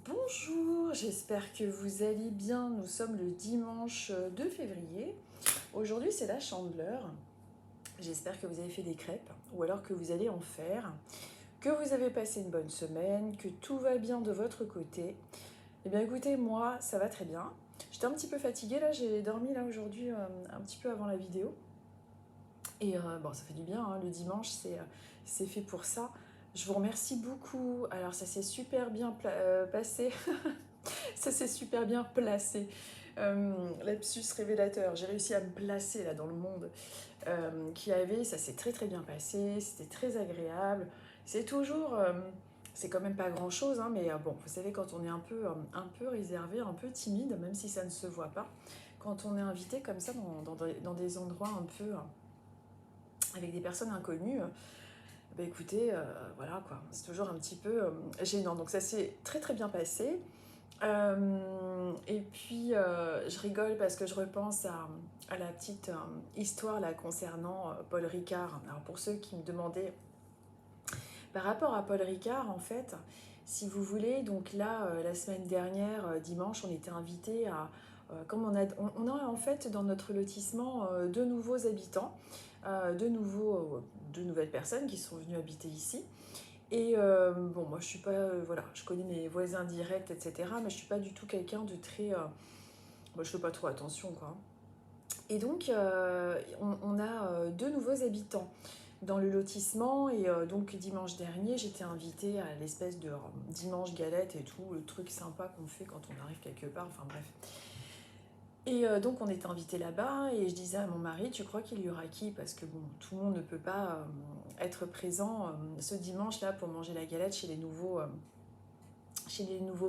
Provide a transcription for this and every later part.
Bonjour, j'espère que vous allez bien. Nous sommes le dimanche 2 février. Aujourd'hui, c'est la Chandeleur. J'espère que vous avez fait des crêpes ou alors que vous allez en faire, que vous avez passé une bonne semaine, que tout va bien de votre côté. Eh bien écoutez, moi, ça va très bien. J'étais un petit peu fatiguée là, j'ai dormi là aujourd'hui un petit peu avant la vidéo. Et bon, ça fait du bien, hein, le dimanche, c'est fait pour ça. Je vous remercie beaucoup. Alors ça s'est super bien passé. Ça s'est super bien placé. Lapsus révélateur, j'ai réussi à me placer là dans le monde qui avait, ça s'est très très bien passé, c'était très agréable. C'est toujours, c'est quand même pas grand chose, hein, mais bon, vous savez, quand on est un peu réservé, un peu timide, même si ça ne se voit pas, quand on est invité comme ça dans des endroits un peu avec des personnes inconnues, bah écoutez, voilà quoi, c'est toujours un petit peu gênant. Donc ça s'est très très bien passé. Et puis, je rigole parce que je repense à la petite histoire là concernant Paul Ricard. Alors, pour ceux qui me demandaient par rapport à Paul Ricard, en fait, si vous voulez, donc là, la semaine dernière, dimanche, on était invité à. Comme on a en fait dans notre lotissement deux nouveaux habitants, deux nouvelles personnes qui sont venues habiter ici. Et bon, moi je suis pas, voilà, je connais mes voisins directs, etc. Mais je suis pas du tout quelqu'un de très, moi je fais pas trop attention, quoi. Et donc on a deux nouveaux habitants dans le lotissement et donc dimanche dernier j'étais invitée à l'espèce de dimanche galette et tout, le truc sympa qu'on fait quand on arrive quelque part, enfin bref. Et donc on était invité là-bas et je disais à mon mari, tu crois qu'il y aura qui? Parce que bon, tout le monde ne peut pas être présent ce dimanche-là pour manger la galette chez les nouveaux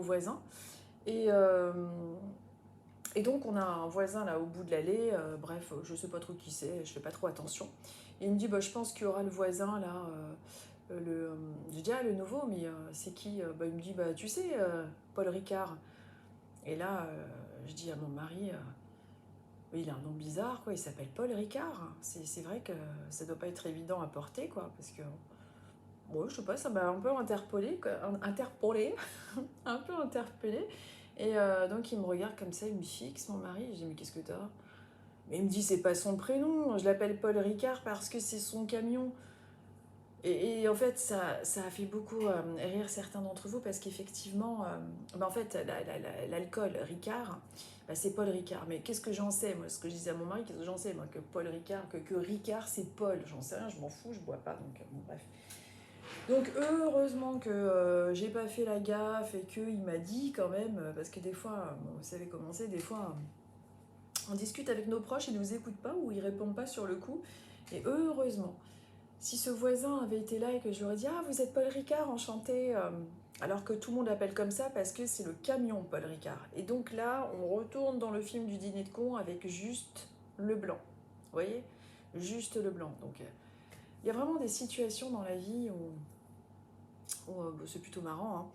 voisins. Et, euh, et donc on a un voisin là au bout de l'allée, bref, je sais pas trop qui c'est, je fais pas trop attention. Et il me dit, bah, je pense qu'il y aura le voisin là, je dis, ah le nouveau, mais c'est qui? Bah, il me dit, bah tu sais, Paul Ricard. Et là, je dis à mon mari, oui, il a un nom bizarre, quoi. Il s'appelle Paul Ricard. C'est vrai que ça doit pas être évident à porter, quoi, parce que, bon, je sais pas, ça m'a un peu interpellée, quoi, interpellée, un peu interpellée. Et donc il me regarde comme ça, il me fixe, mon mari. Je dis, mais qu'est-ce que t'as? Mais il me dit, c'est pas son prénom. Je l'appelle Paul Ricard parce que c'est son camion. Et en fait, ça a fait beaucoup rire certains d'entre vous parce qu'effectivement, bah en fait, l'alcool Ricard, bah c'est Paul Ricard. Mais qu'est-ce que j'en sais, moi? Ce que je disais à mon mari, qu'est-ce que j'en sais, moi? Que Paul Ricard, que Ricard, c'est Paul. J'en sais rien, je m'en fous, je bois pas. Donc, bon, bref. Donc, heureusement que j'ai pas fait la gaffe et qu'il m'a dit quand même, parce que des fois, bon, vous savez comment c'est, des fois, on discute avec nos proches, ils nous écoutent pas ou ils répondent pas sur le coup. Et heureusement. Si ce voisin avait été là et que j'aurais dit « Ah, vous êtes Paul Ricard, enchanté !» alors que tout le monde l'appelle comme ça parce que c'est le camion Paul Ricard. Et donc là, on retourne dans le film du dîner de con avec juste le blanc. Vous voyez? Juste le blanc. Donc il y a vraiment des situations dans la vie où c'est plutôt marrant, hein.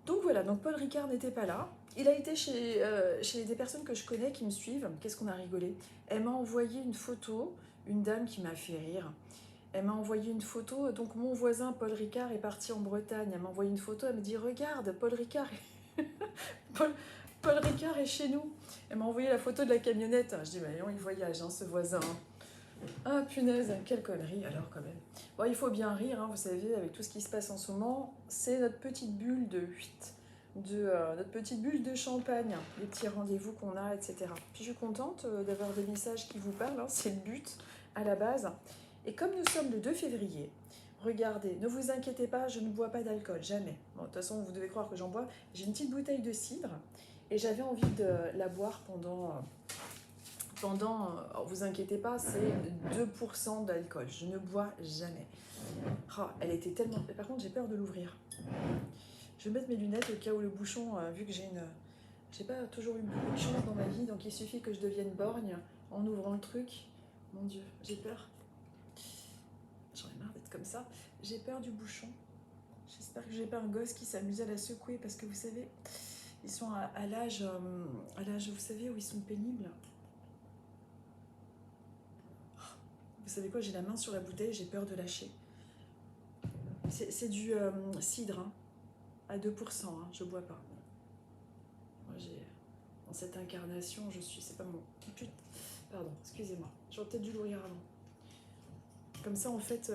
Donc voilà, donc Paul Ricard n'était pas là. Il a été chez des personnes que je connais qui me suivent. Qu'est-ce qu'on a rigolé? Elle m'a envoyé une photo, une dame qui m'a fait rire. Elle m'a envoyé une photo, donc mon voisin Paul Ricard est parti en Bretagne. Elle m'a envoyé une photo, elle me dit regarde, Paul Ricard, Paul, Paul Ricard est chez nous. Elle m'a envoyé la photo de la camionnette. Je dis bah non, il voyage, hein, ce voisin. Ah punaise, quelle connerie alors quand même. Bon, il faut bien rire, hein, vous savez, avec tout ce qui se passe en ce moment, c'est notre petite bulle notre petite bulle de champagne, les petits rendez-vous qu'on a, etc. Puis je suis contente d'avoir des messages qui vous parlent, hein, c'est le but à la base. Et comme nous sommes le 2 février, regardez, ne vous inquiétez pas, je ne bois pas d'alcool, jamais. Bon, de toute façon, vous devez croire que j'en bois. J'ai une petite bouteille de cidre et j'avais envie de la boire vous inquiétez pas, c'est 2% d'alcool. Je ne bois jamais. Oh, elle était tellement... Par contre, j'ai peur de l'ouvrir. Je vais mettre mes lunettes au cas où le bouchon, vu que j'ai pas toujours eu beaucoup de chance dans ma vie, donc il suffit que je devienne borgne en ouvrant le truc. Mon Dieu, j'ai peur. J'en ai marre d'être comme ça. J'ai peur du bouchon. J'espère que j'ai pas un gosse qui s'amuse à la secouer parce que vous savez, ils sont à l'âge, vous savez, où ils sont pénibles. Vous savez quoi, j'ai la main sur la bouteille, j'ai peur de lâcher. C'est du cidre, hein, à 2%, hein, je bois pas. Moi, dans cette incarnation, je suis... C'est pas mon... Pardon, excusez-moi. J'aurais peut-être dû l'ouvrir avant. Comme ça, en fait,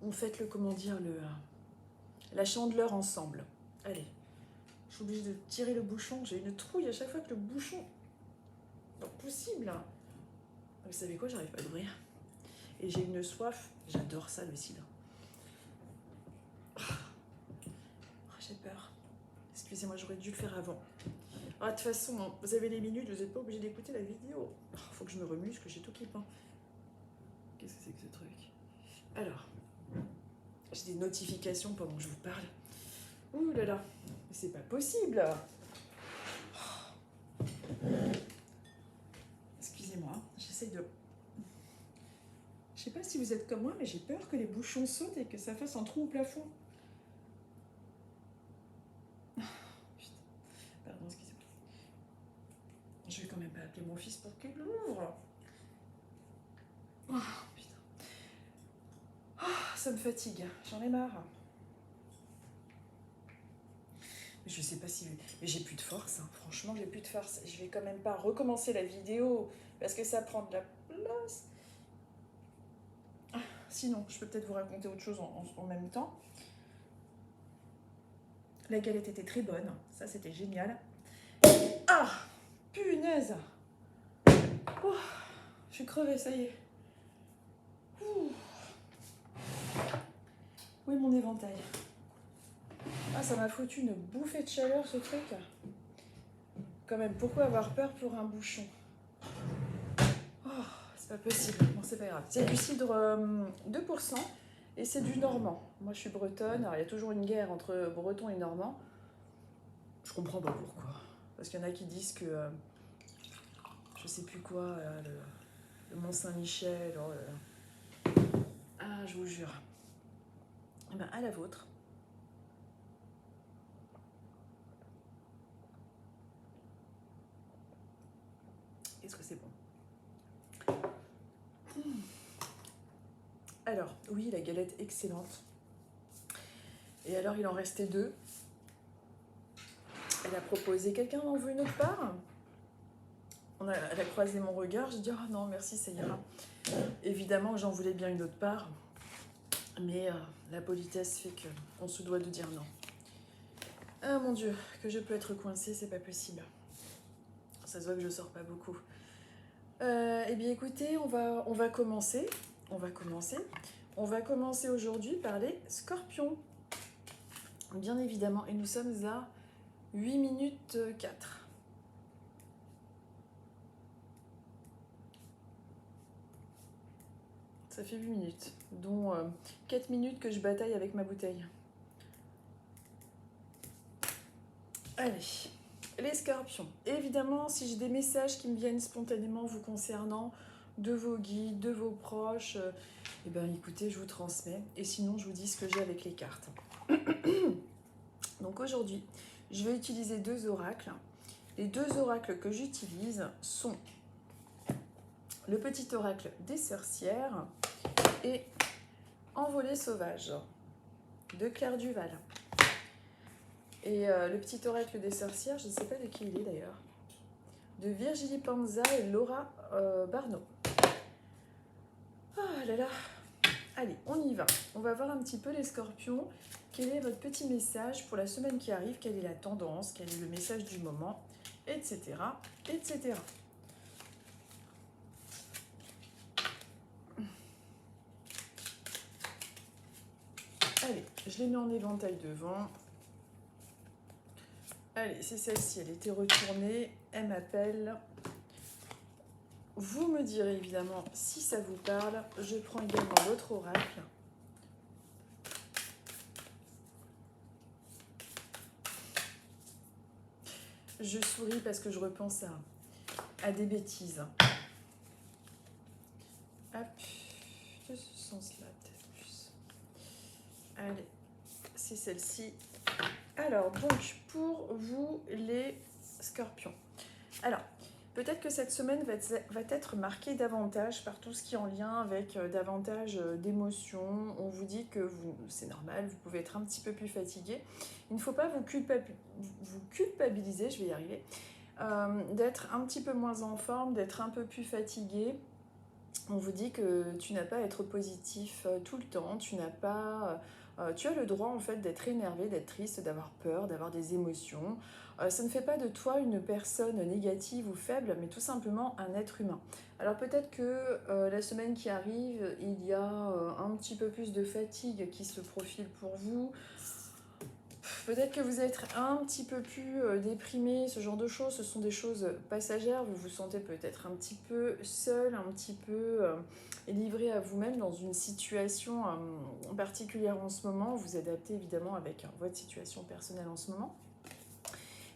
on fait comment dire, la chandeleur ensemble. Allez. Je suis obligée de tirer le bouchon. J'ai une trouille à chaque fois que le bouchon... Non, possible. Vous savez quoi, j'arrive pas à l'ouvrir. Et j'ai une soif. J'adore ça, le cidre. J'ai peur. Excusez-moi, j'aurais dû le faire avant. Ah, de toute façon, hein, vous avez les minutes, vous n'êtes pas obligé d'écouter la vidéo. Faut que je me remuscle, que j'ai tout qui peint. Qu'est-ce que c'est que ce truc? Alors, j'ai des notifications pendant que je vous parle. Ouh là là, mais c'est pas possible. Excusez-moi, j'essaye de... Je sais pas si vous êtes comme moi, mais j'ai peur que les bouchons sautent et que ça fasse un trou au plafond. Pardon, excusez-moi. Je vais quand même pas appeler mon fils pour qu'il l'ouvre. Oh, putain. Oh, ça me fatigue, j'en ai marre. Mais je sais pas si... Mais j'ai plus de force, hein. Franchement, j'ai plus de force. Je vais quand même pas recommencer la vidéo parce que ça prend de la place. Sinon, je peux peut-être vous raconter autre chose en même temps. La galette était très bonne, ça c'était génial. Ah, punaise. Oh, je suis crevée, ça y est. Ouh. Où est mon éventail? Ah, ça m'a foutu une bouffée de chaleur, ce truc. Quand même, pourquoi avoir peur pour un bouchon? Oh, c'est pas possible. Bon, c'est pas grave. C'est du cidre 2% et c'est du normand. Moi, je suis bretonne. Alors, il y a toujours une guerre entre breton et normand. Je comprends pas pourquoi. Parce qu'il y en a qui disent que... je sais plus quoi, le Mont-Saint-Michel. Oh là là. Ah, je vous jure. Eh ben, à la vôtre. Est-ce que c'est bon? Alors, oui, la galette excellente. Et alors, il en restait 2. Elle a proposé, quelqu'un en veut une autre part? Elle a croisé mon regard, j'ai dit, oh non, merci, ça ira. Évidemment, j'en voulais bien une autre part, mais la politesse fait qu'on se doit de dire non. Ah mon Dieu, que je peux être coincée, c'est pas possible. Ça se voit que je sors pas beaucoup. Eh bien écoutez, on va commencer. On va commencer aujourd'hui par les scorpions. Bien évidemment, et nous sommes à 8 minutes 4. Ça fait 8 minutes, dont 4 minutes que je bataille avec ma bouteille. Allez, les scorpions. Évidemment, si j'ai des messages qui me viennent spontanément vous concernant, de vos guides, de vos proches, eh bien écoutez, je vous transmets. Et sinon, je vous dis ce que j'ai avec les cartes. Donc aujourd'hui, je vais utiliser 2 oracles. Les 2 oracles que j'utilise sont le petit oracle des sorcières et Envolée sauvage de Claire Duval. Et le petit oracle des sorcières, je ne sais pas de qui il est d'ailleurs, de Virginie Panza et Laura Barneau. Ah là là. Allez, on y va. On va voir un petit peu les scorpions. Quel est votre petit message pour la semaine qui arrive? Quelle est la tendance? Quel est le message du moment? Etc. etc. Allez, je les mets en éventail devant. Allez, c'est celle-ci, elle était retournée. Elle m'appelle. Vous me direz évidemment si ça vous parle. Je prends également l'autre oracle. Je souris parce que je repense à des bêtises. Hop, de ce sens-là, peut-être plus. Allez, c'est celle-ci. Alors, donc, pour vous, les scorpions. Alors, Peut-être que cette semaine va être marquée davantage par tout ce qui est en lien avec davantage d'émotions. On vous dit que c'est normal, vous pouvez être un petit peu plus fatigué. Il ne faut pas vous culpabiliser, je vais y arriver, d'être un petit peu moins en forme, d'être un peu plus fatigué. On vous dit que tu n'as pas à être positif tout le temps, tu as le droit en fait d'être énervé, d'être triste, d'avoir peur, d'avoir des émotions. Ça ne fait pas de toi une personne négative ou faible, mais tout simplement un être humain. Alors peut-être que la semaine qui arrive, il y a un petit peu plus de fatigue qui se profile pour vous. Peut-être que vous êtes un petit peu plus déprimé, ce genre de choses. Ce sont des choses passagères. Vous vous sentez peut-être un petit peu seul, un petit peu livré à vous-même dans une situation particulière en ce moment. Vous adaptez évidemment avec votre situation personnelle en ce moment.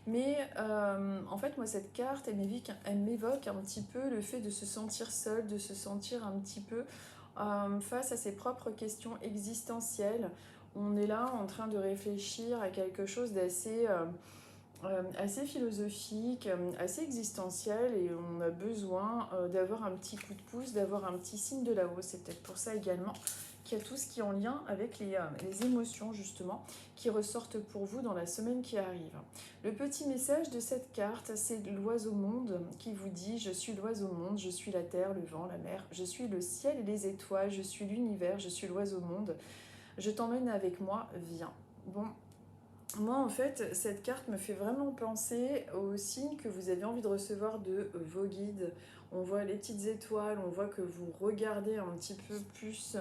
Mais en fait, moi, cette carte, elle m'évoque un petit peu le fait de se sentir seul, de se sentir un petit peu face à ses propres questions existentielles. On est là en train de réfléchir à quelque chose d'assez assez philosophique, assez existentiel, et on a besoin d'avoir un petit coup de pouce, d'avoir un petit signe de là-haut. C'est peut-être pour ça également qu'il y a tout ce qui est en lien avec les émotions justement qui ressortent pour vous dans la semaine qui arrive. Le petit message de cette carte, c'est l'oiseau monde qui vous dit: je suis l'oiseau monde, je suis la terre, le vent, la mer, je suis le ciel et les étoiles, je suis l'univers, je suis l'oiseau monde. Je t'emmène avec moi, viens. Bon, moi en fait, cette carte me fait vraiment penser aux signes que vous avez envie de recevoir de vos guides. On voit les petites étoiles, on voit que vous regardez un petit peu plus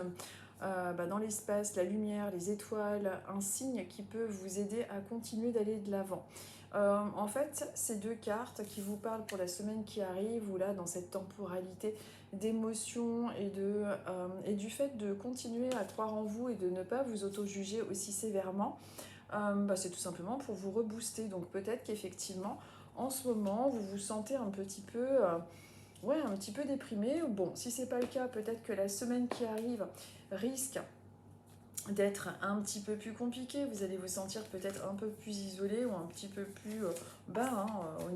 dans l'espace, la lumière, les étoiles, un signe qui peut vous aider à continuer d'aller de l'avant. En fait, ces deux cartes qui vous parlent pour la semaine qui arrive, ou là dans cette temporalité d'émotions et du fait de continuer à croire en vous et de ne pas vous auto-juger aussi sévèrement, c'est tout simplement pour vous rebooster. Donc peut-être qu'effectivement, en ce moment, vous vous sentez un petit peu, un petit peu déprimé. Bon, si c'est pas le cas, peut-être que la semaine qui arrive risque d'être un petit peu plus compliqué. Vous allez vous sentir peut-être un peu plus isolé ou un petit peu plus bas euh,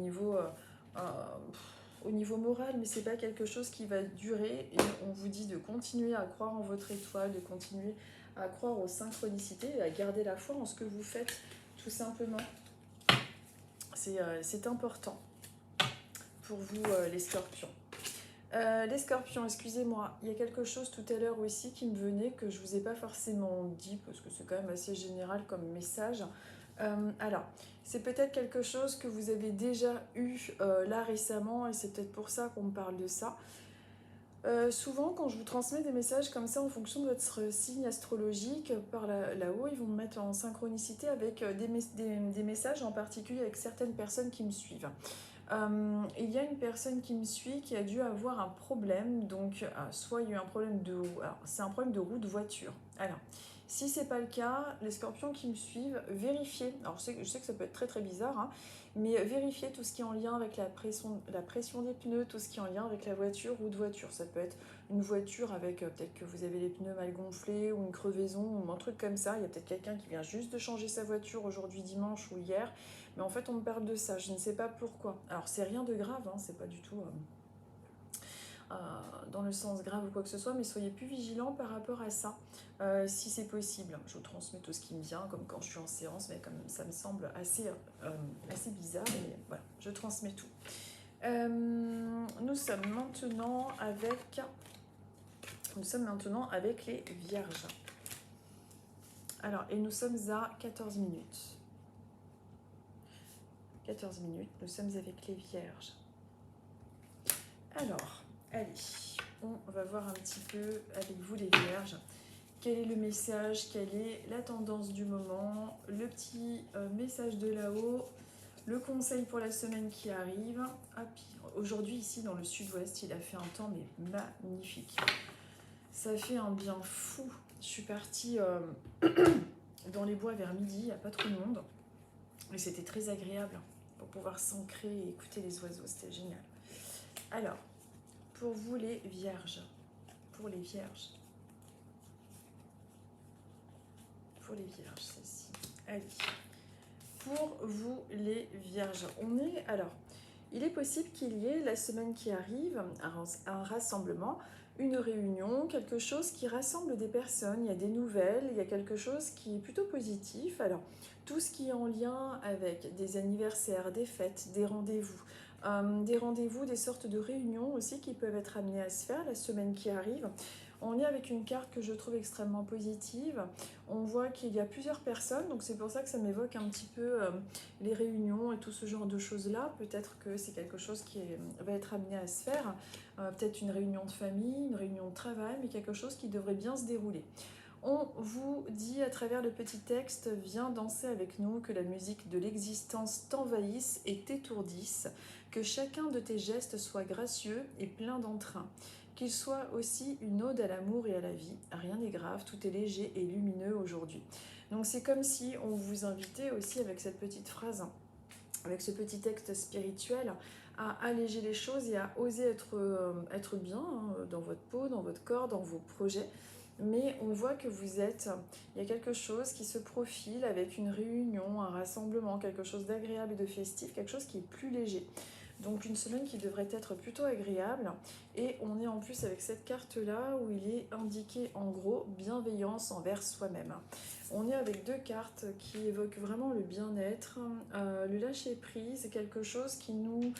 au niveau moral, mais c'est pas quelque chose qui va durer, et on vous dit de continuer à croire en votre étoile, de continuer à croire aux synchronicités et à garder la foi en ce que vous faites, tout simplement. C'est important pour vous, les scorpions. Les scorpions, excusez-moi, il y a quelque chose tout à l'heure aussi qui me venait que je ne vous ai pas forcément dit, parce que c'est quand même assez général comme message. Alors, c'est peut-être quelque chose que vous avez déjà eu là récemment, et c'est peut-être pour ça qu'on me parle de ça. Souvent, quand je vous transmets des messages comme ça en fonction de votre signe astrologique, par là-haut, ils vont me mettre en synchronicité avec des messages en particulier avec certaines personnes qui me suivent. Il y a une personne qui me suit qui a dû avoir un problème, donc soit il y a eu un problème de roue, alors c'est un problème de roue de voiture. Alors, si c'est pas le cas, les scorpions qui me suivent, vérifiez, alors je sais que ça peut être très très bizarre, hein, mais vérifiez tout ce qui est en lien avec la pression des pneus, tout ce qui est en lien avec la voiture, roue de voiture. Ça peut être une voiture avec peut-être que vous avez les pneus mal gonflés ou une crevaison ou un truc comme ça. Il y a peut-être quelqu'un qui vient juste de changer sa voiture aujourd'hui dimanche ou hier. Mais en fait, on me parle de ça, je ne sais pas pourquoi. Alors, c'est rien de grave, hein, c'est pas du tout dans le sens grave ou quoi que ce soit, mais soyez plus vigilants par rapport à ça, si c'est possible. Je vous transmets tout ce qui me vient, comme quand je suis en séance, mais comme ça me semble assez bizarre, et voilà, je transmets tout. Nous sommes maintenant avec les vierges. Alors, et nous sommes à 14 minutes. 14 minutes, nous sommes avec les vierges. Alors, allez, on va voir un petit peu avec vous les vierges. Quel est le message, quelle est la tendance du moment, le petit message de là-haut, le conseil pour la semaine qui arrive. Aujourd'hui, ici, dans le sud-ouest, il a fait un temps mais magnifique. Ça fait un bien fou. Je suis partie dans les bois vers midi, il n'y a pas trop de monde. Et c'était très agréable pour pouvoir s'ancrer et écouter les oiseaux, c'était génial. Alors, pour vous les vierges, celle-ci, allez. Pour vous les vierges, alors, Il est possible qu'il y ait la semaine qui arrive un rassemblement, une réunion, quelque chose qui rassemble des personnes, il y a des nouvelles, il y a quelque chose qui est plutôt positif. Alors, tout ce qui est en lien avec des anniversaires, des fêtes, des rendez-vous, des sortes de réunions aussi qui peuvent être amenées à se faire la semaine qui arrive. On est avec une carte que je trouve extrêmement positive. On voit qu'il y a plusieurs personnes, donc c'est pour ça que ça m'évoque un petit peu les réunions et tout ce genre de choses-là. Peut-être que c'est quelque chose va être amené à se faire. Peut-être une réunion de famille, une réunion de travail, mais quelque chose qui devrait bien se dérouler. On vous dit à travers le petit texte, viens danser avec nous, que la musique de l'existence t'envahisse et t'étourdisse, que chacun de tes gestes soit gracieux et plein d'entrain, qu'il soit aussi une ode à l'amour et à la vie. Rien n'est grave, tout est léger et lumineux aujourd'hui. Donc c'est comme si on vous invitait aussi avec cette petite phrase, avec ce petit texte spirituel, à alléger les choses et à oser être bien dans votre peau, dans votre corps, dans vos projets. Mais on voit que il y a quelque chose qui se profile avec une réunion, un rassemblement, quelque chose d'agréable et de festif, quelque chose qui est plus léger. Donc une semaine qui devrait être plutôt agréable. Et on est en plus avec cette carte-là où il est indiqué en gros bienveillance envers soi-même. On est avec deux cartes qui évoquent vraiment le bien-être, le lâcher-prise, quelque chose qui nous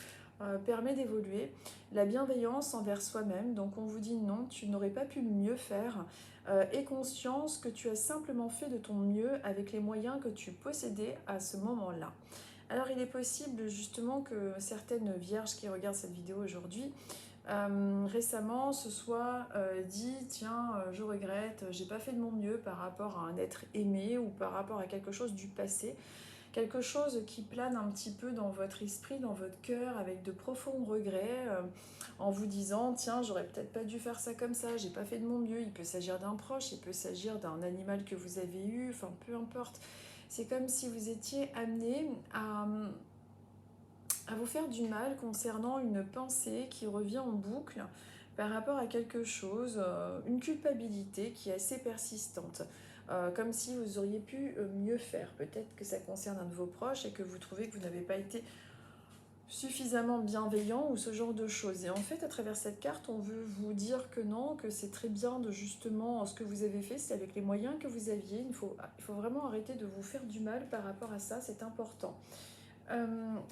permet d'évoluer, la bienveillance envers soi-même. Donc on vous dit non, tu n'aurais pas pu mieux faire, et conscience que tu as simplement fait de ton mieux avec les moyens que tu possédais à ce moment-là. Alors il est possible justement que certaines vierges qui regardent cette vidéo aujourd'hui récemment se soient dit tiens je regrette, j'ai pas fait de mon mieux par rapport à un être aimé ou par rapport à quelque chose du passé, quelque chose qui plane un petit peu dans votre esprit, dans votre cœur, avec de profonds regrets, en vous disant tiens j'aurais peut-être pas dû faire ça comme ça, j'ai pas fait de mon mieux. Il peut s'agir d'un proche, il peut s'agir d'un animal que vous avez eu, enfin peu importe. C'est comme si vous étiez amené à vous faire du mal concernant une pensée qui revient en boucle par rapport à quelque chose, une culpabilité qui est assez persistante. Comme si vous auriez pu mieux faire. Peut-être que ça concerne un de vos proches et que vous trouvez que vous n'avez pas été suffisamment bienveillant ou ce genre de choses. Et en fait, à travers cette carte, on veut vous dire que non, que c'est très bien de justement ce que vous avez fait, c'est avec les moyens que vous aviez. Il faut vraiment arrêter de vous faire du mal par rapport à ça, c'est important.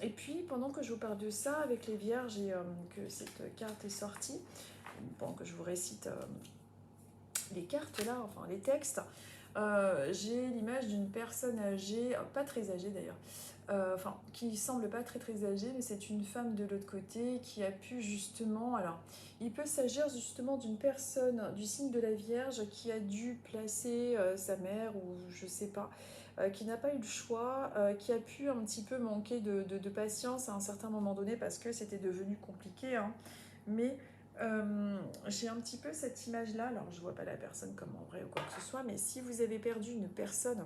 Et puis, pendant que je vous parle de ça avec les vierges et que cette carte est sortie, pendant que je vous récite les cartes là, enfin les textes, j'ai l'image d'une personne âgée, pas très âgée d'ailleurs, enfin qui semble pas très très âgée, mais c'est une femme de l'autre côté qui a pu justement, alors il peut s'agir justement d'une personne du signe de la Vierge qui a dû placer sa mère ou je sais pas, qui n'a pas eu le choix, qui a pu un petit peu manquer de patience à un certain moment donné parce que c'était devenu compliqué, hein, mais j'ai un petit peu cette image-là, alors je vois pas la personne comme en vrai ou quoi que ce soit, mais si vous avez perdu une personne,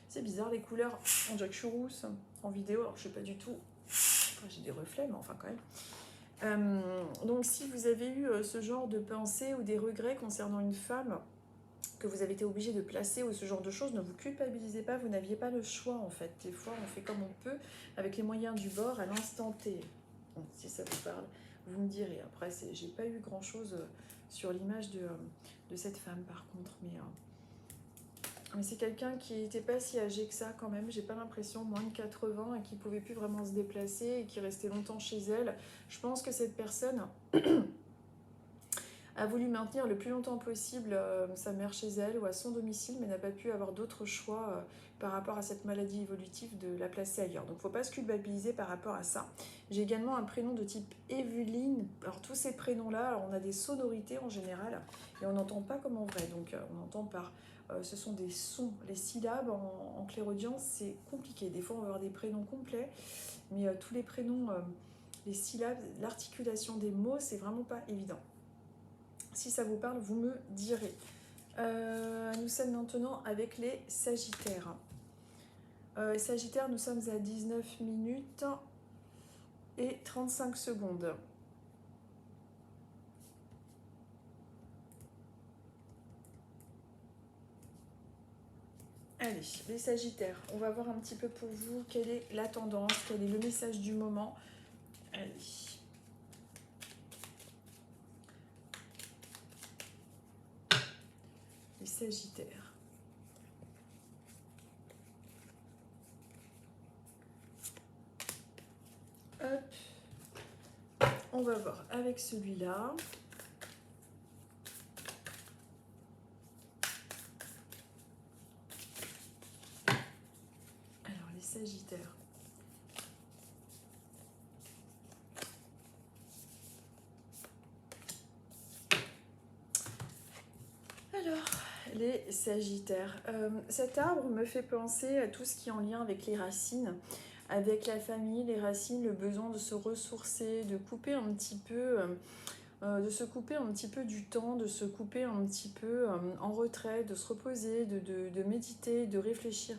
c'est bizarre les couleurs, on dirait que je suis rousse en vidéo, alors je sais pas du tout, enfin, j'ai des reflets, mais enfin quand même. Donc si vous avez eu ce genre de pensée ou des regrets concernant une femme que vous avez été obligé de placer ou ce genre de choses, ne vous culpabilisez pas, vous n'aviez pas le choix en fait. Des fois on fait comme on peut avec les moyens du bord à l'instant T. Donc, si ça vous parle, vous me direz. Après, j'ai pas eu grand chose sur l'image de cette femme par contre, mais c'est quelqu'un qui n'était pas si âgé que ça quand même, j'ai pas l'impression, moins de 80 et qui pouvait plus vraiment se déplacer et qui restait longtemps chez elle. Je pense que cette personne a voulu maintenir le plus longtemps possible sa mère chez elle ou à son domicile, mais n'a pas pu avoir d'autre choix par rapport à cette maladie évolutive de la placer ailleurs. Donc il ne faut pas se culpabiliser par rapport à ça. J'ai également un prénom de type Evelyne. Alors tous ces prénoms-là, on a des sonorités en général et on n'entend pas comme en vrai. Donc on entend par... ce sont des sons. Les syllabes en clairaudience, c'est compliqué. Des fois on va avoir des prénoms complets, mais tous les prénoms, les syllabes, l'articulation des mots, c'est vraiment pas évident. Si ça vous parle, vous me direz. Nous sommes maintenant avec les Sagittaires. Sagittaires, nous sommes à 19 minutes et 35 secondes. Allez, les Sagittaires, on va voir un petit peu pour vous quelle est la tendance, quel est le message du moment. Allez. Les Sagittaires. Hop. On va voir avec celui-là. Alors, les Sagittaires. Alors, les Sagittaires. Cet arbre me fait penser à tout ce qui est en lien avec les racines, avec la famille, les racines, le besoin de se ressourcer, de couper un petit peu, de se couper un petit peu du temps, de se couper un petit peu en retrait, de se reposer, de méditer, de réfléchir.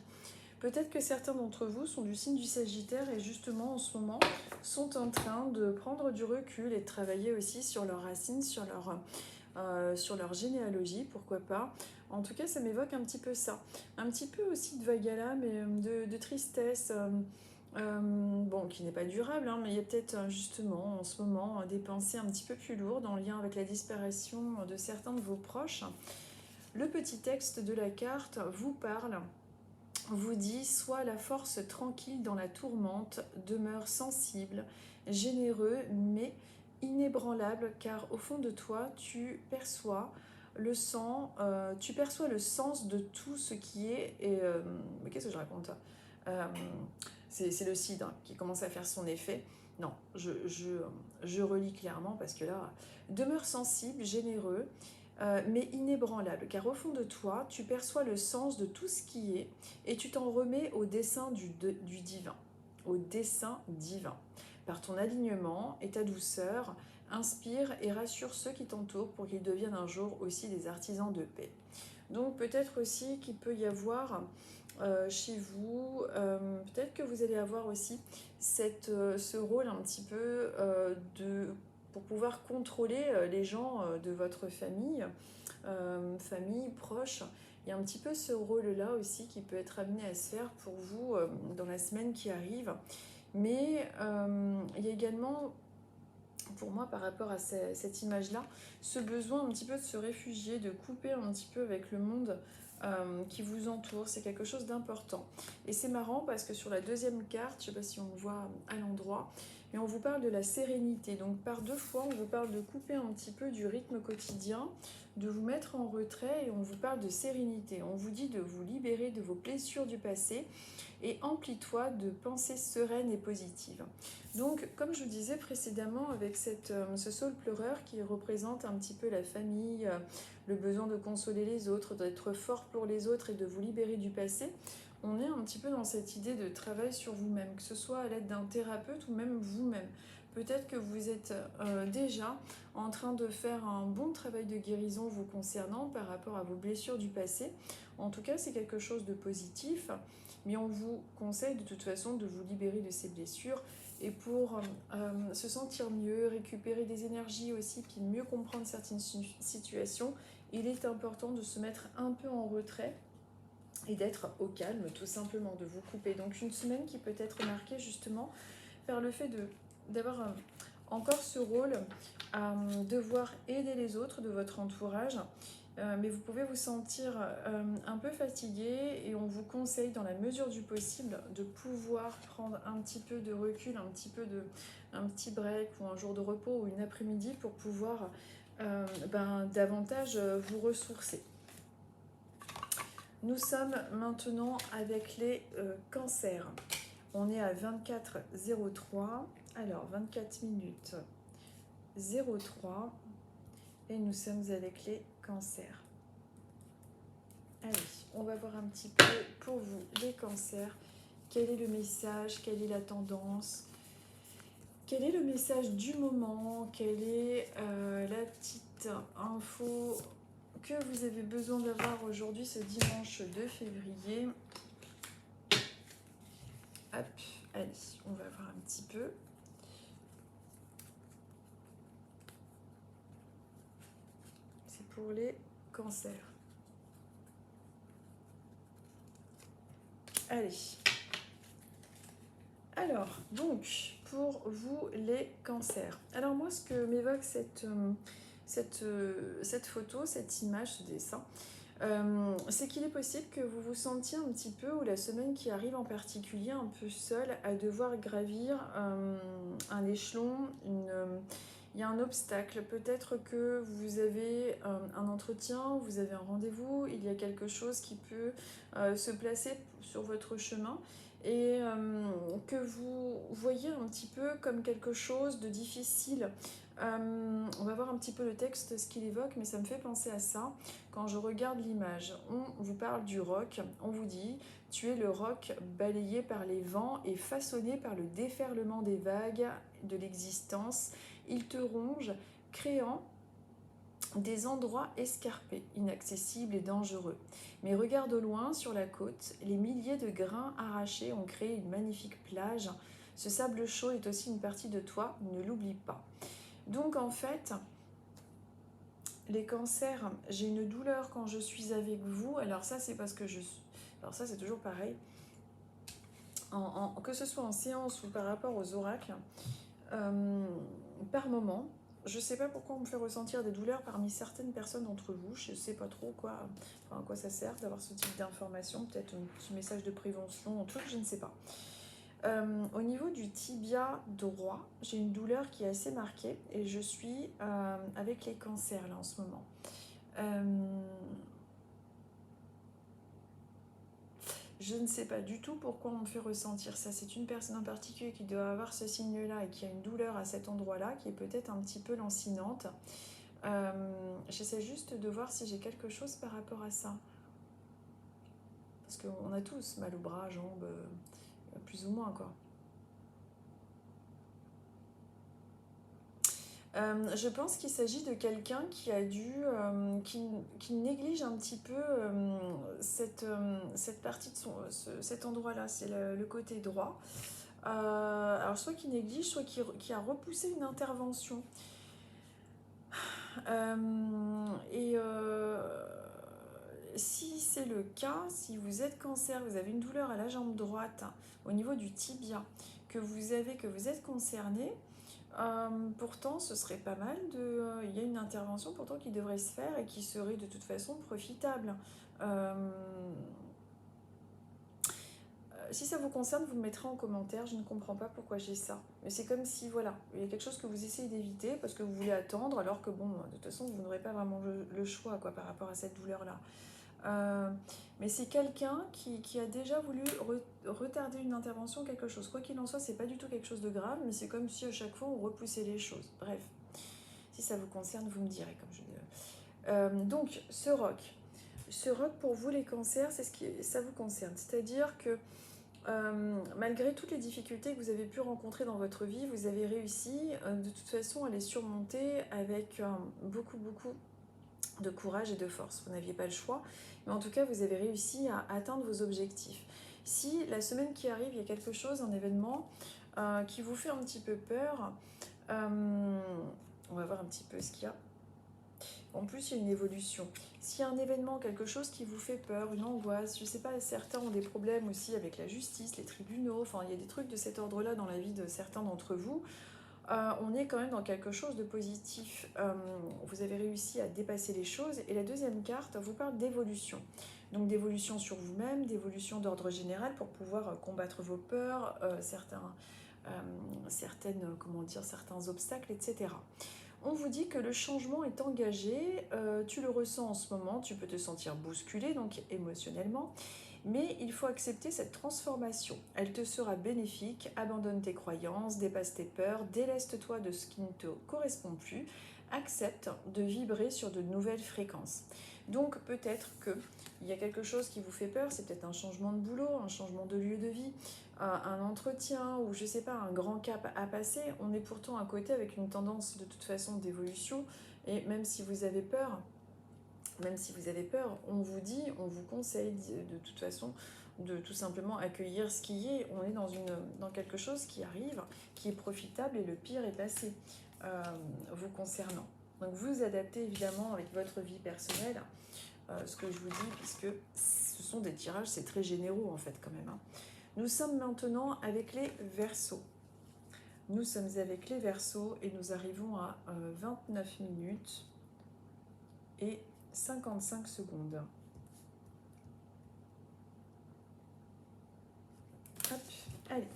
Peut-être que certains d'entre vous sont du signe du Sagittaire et justement en ce moment sont en train de prendre du recul et de travailler aussi sur leurs racines, sur leur généalogie, pourquoi pas. En tout cas, ça m'évoque un petit peu ça. Un petit peu aussi de vague à l'âme et de tristesse, bon, qui n'est pas durable, hein, mais il y a peut-être justement en ce moment des pensées un petit peu plus lourdes en lien avec la disparition de certains de vos proches. Le petit texte de la carte vous parle, vous dit: sois la force tranquille dans la tourmente, demeure sensible, généreux, mais inébranlable, car au fond de toi, tu perçois le sens de tout ce qui est. Mais qu'est-ce que je raconte? euh, c'est le cidre qui commence à faire son effet. Non, je relis clairement parce que là, demeure sensible, généreux, mais inébranlable, car au fond de toi, tu perçois le sens de tout ce qui est et tu t'en remets au dessein du divin, au dessein divin. Par ton alignement et ta douceur, inspire et rassure ceux qui t'entourent pour qu'ils deviennent un jour aussi des artisans de paix. Donc peut-être aussi qu'il peut y avoir chez vous, peut-être que vous allez avoir aussi ce rôle un petit peu pour pouvoir contrôler les gens de votre famille, famille, proche. Il y a un petit peu ce rôle-là aussi qui peut être amené à se faire pour vous dans la semaine qui arrive. Mais il y a également, pour moi, par rapport à cette image-là, ce besoin un petit peu de se réfugier, de couper un petit peu avec le monde qui vous entoure. C'est quelque chose d'important. Et c'est marrant parce que sur la deuxième carte, je ne sais pas si on le voit à l'endroit, mais on vous parle de la sérénité. Donc par deux fois, on vous parle de couper un petit peu du rythme quotidien, de vous mettre en retrait et on vous parle de sérénité. On vous dit de vous libérer de vos blessures du passé et emplis-toi de pensées sereines et positives. Donc, comme je vous disais précédemment, avec ce saule pleureur qui représente un petit peu la famille, le besoin de consoler les autres, d'être fort pour les autres et de vous libérer du passé, on est un petit peu dans cette idée de travail sur vous-même, que ce soit à l'aide d'un thérapeute ou même vous-même. Peut-être que vous êtes déjà en train de faire un bon travail de guérison vous concernant par rapport à vos blessures du passé. En tout cas, c'est quelque chose de positif, mais on vous conseille de toute façon de vous libérer de ces blessures. Et pour se sentir mieux, récupérer des énergies aussi, puis mieux comprendre certaines situations, il est important de se mettre un peu en retrait et d'être au calme, tout simplement, de vous couper. Donc une semaine qui peut être marquée justement par le fait d'avoir encore ce rôle à devoir aider les autres de votre entourage, mais vous pouvez vous sentir un peu fatigué et on vous conseille dans la mesure du possible de pouvoir prendre un petit peu de recul, un petit break ou un jour de repos ou une après-midi pour pouvoir davantage vous ressourcer. Nous sommes maintenant avec les cancers. On est à 24,03. Alors, 24 minutes 03. Et nous sommes avec les cancers. Allez, on va voir un petit peu pour vous, les cancers. Quel est le message? Quelle est la tendance? Quel est le message du moment? Quelle est la petite info que vous avez besoin d'avoir aujourd'hui, ce dimanche 2 février? Hop, allez, on va voir un petit peu. C'est pour les cancers. Allez. Alors, donc, pour vous les cancers. Alors moi, ce que m'évoque cette photo, cette image, ce dessin, c'est qu'il est possible que vous vous sentiez un petit peu, ou la semaine qui arrive en particulier, un peu seul à devoir gravir un échelon, il y a un obstacle. Peut-être que vous avez un entretien, vous avez un rendez-vous, il y a quelque chose qui peut se placer sur votre chemin et que vous voyez un petit peu comme quelque chose de difficile. On va voir un petit peu le texte, ce qu'il évoque, mais ça me fait penser à ça. Quand je regarde l'image, on vous parle du roc, on vous dit « Tu es le roc balayé par les vents et façonné par le déferlement des vagues de l'existence. Il te ronge, créant des endroits escarpés, inaccessibles et dangereux. Mais regarde au loin, sur la côte, les milliers de grains arrachés ont créé une magnifique plage. Ce sable chaud est aussi une partie de toi, ne l'oublie pas. » Donc en fait, les cancers, j'ai une douleur quand je suis avec vous. Alors ça, c'est parce que je suis... Alors ça, c'est toujours pareil. Que ce soit en séance ou par rapport aux oracles, par moment, je ne sais pas pourquoi on me fait ressentir des douleurs parmi certaines personnes d'entre vous. Je ne sais pas trop à quoi ça sert d'avoir ce type d'information. Peut-être un petit message de prévention, un truc, je ne sais pas. Au niveau du tibia droit, j'ai une douleur qui est assez marquée et je suis avec les cancers là en ce moment. Je ne sais pas du tout pourquoi on me fait ressentir ça. C'est une personne en particulier qui doit avoir ce signe-là et qui a une douleur à cet endroit-là, qui est peut-être un petit peu lancinante. J'essaie juste de voir si j'ai quelque chose par rapport à ça. Parce qu'on a tous mal aux bras, jambes, plus ou moins, quoi. Je pense qu'il s'agit de quelqu'un qui a dû, qui néglige un petit peu cette partie de cet endroit-là, c'est le côté droit. Alors soit qui néglige, soit qui a repoussé une intervention. Si c'est le cas, si vous êtes cancer, vous avez une douleur à la jambe droite, au niveau du tibia, que vous êtes concerné, pourtant, ce serait pas mal il y a une intervention pourtant qui devrait se faire et qui serait de toute façon profitable. Si ça vous concerne, vous me mettrez en commentaire. Je ne comprends pas pourquoi j'ai ça. Mais c'est comme si, voilà, il y a quelque chose que vous essayez d'éviter parce que vous voulez attendre, alors que bon, de toute façon, vous n'aurez pas vraiment le choix quoi, par rapport à cette douleur-là. Mais c'est quelqu'un qui a déjà voulu retarder une intervention, quelque chose. Quoi qu'il en soit, c'est pas du tout quelque chose de grave, mais c'est comme si à chaque fois on repoussait les choses. Bref, si ça vous concerne, vous me direz, comme je dis. Donc, ce roc pour vous les cancers, c'est ça vous concerne. C'est-à-dire que malgré toutes les difficultés que vous avez pu rencontrer dans votre vie, vous avez réussi de toute façon à les surmonter avec beaucoup de courage et de force. Vous n'aviez pas le choix, mais en tout cas, vous avez réussi à atteindre vos objectifs. Si la semaine qui arrive, il y a quelque chose, un événement qui vous fait un petit peu peur, on va voir un petit peu ce qu'il y a. En plus, il y a une évolution. S'il y a un événement, quelque chose qui vous fait peur, une angoisse, je ne sais pas, certains ont des problèmes aussi avec la justice, les tribunaux, enfin, il y a des trucs de cet ordre-là dans la vie de certains d'entre vous. On est quand même dans quelque chose de positif. Vous avez réussi à dépasser les choses. Et la deuxième carte vous parle d'évolution. Donc d'évolution sur vous-même, d'évolution d'ordre général pour pouvoir combattre vos peurs, certains obstacles, etc. On vous dit que le changement est engagé, tu le ressens en ce moment, tu peux te sentir bousculé, donc émotionnellement, mais il faut accepter cette transformation. Elle te sera bénéfique, abandonne tes croyances, dépasse tes peurs, déleste-toi de ce qui ne te correspond plus, accepte de vibrer sur de nouvelles fréquences. Donc peut-être qu'il y a quelque chose qui vous fait peur, c'est peut-être un changement de boulot, un changement de lieu de vie, un entretien ou je sais pas, un grand cap à passer. On est pourtant à côté avec une tendance de toute façon d'évolution et même si vous avez peur, on vous dit, on vous conseille de toute façon de tout simplement accueillir ce qui est. On est dans quelque chose qui arrive, qui est profitable et le pire est passé vous concernant. Donc vous adaptez évidemment avec votre vie personnelle ce que je vous dis, puisque ce sont des tirages, c'est très généraux en fait quand même. Nous sommes maintenant avec les Verseaux. Nous sommes avec les Verseaux et nous arrivons à 29 minutes et 55 secondes. Hop, allez.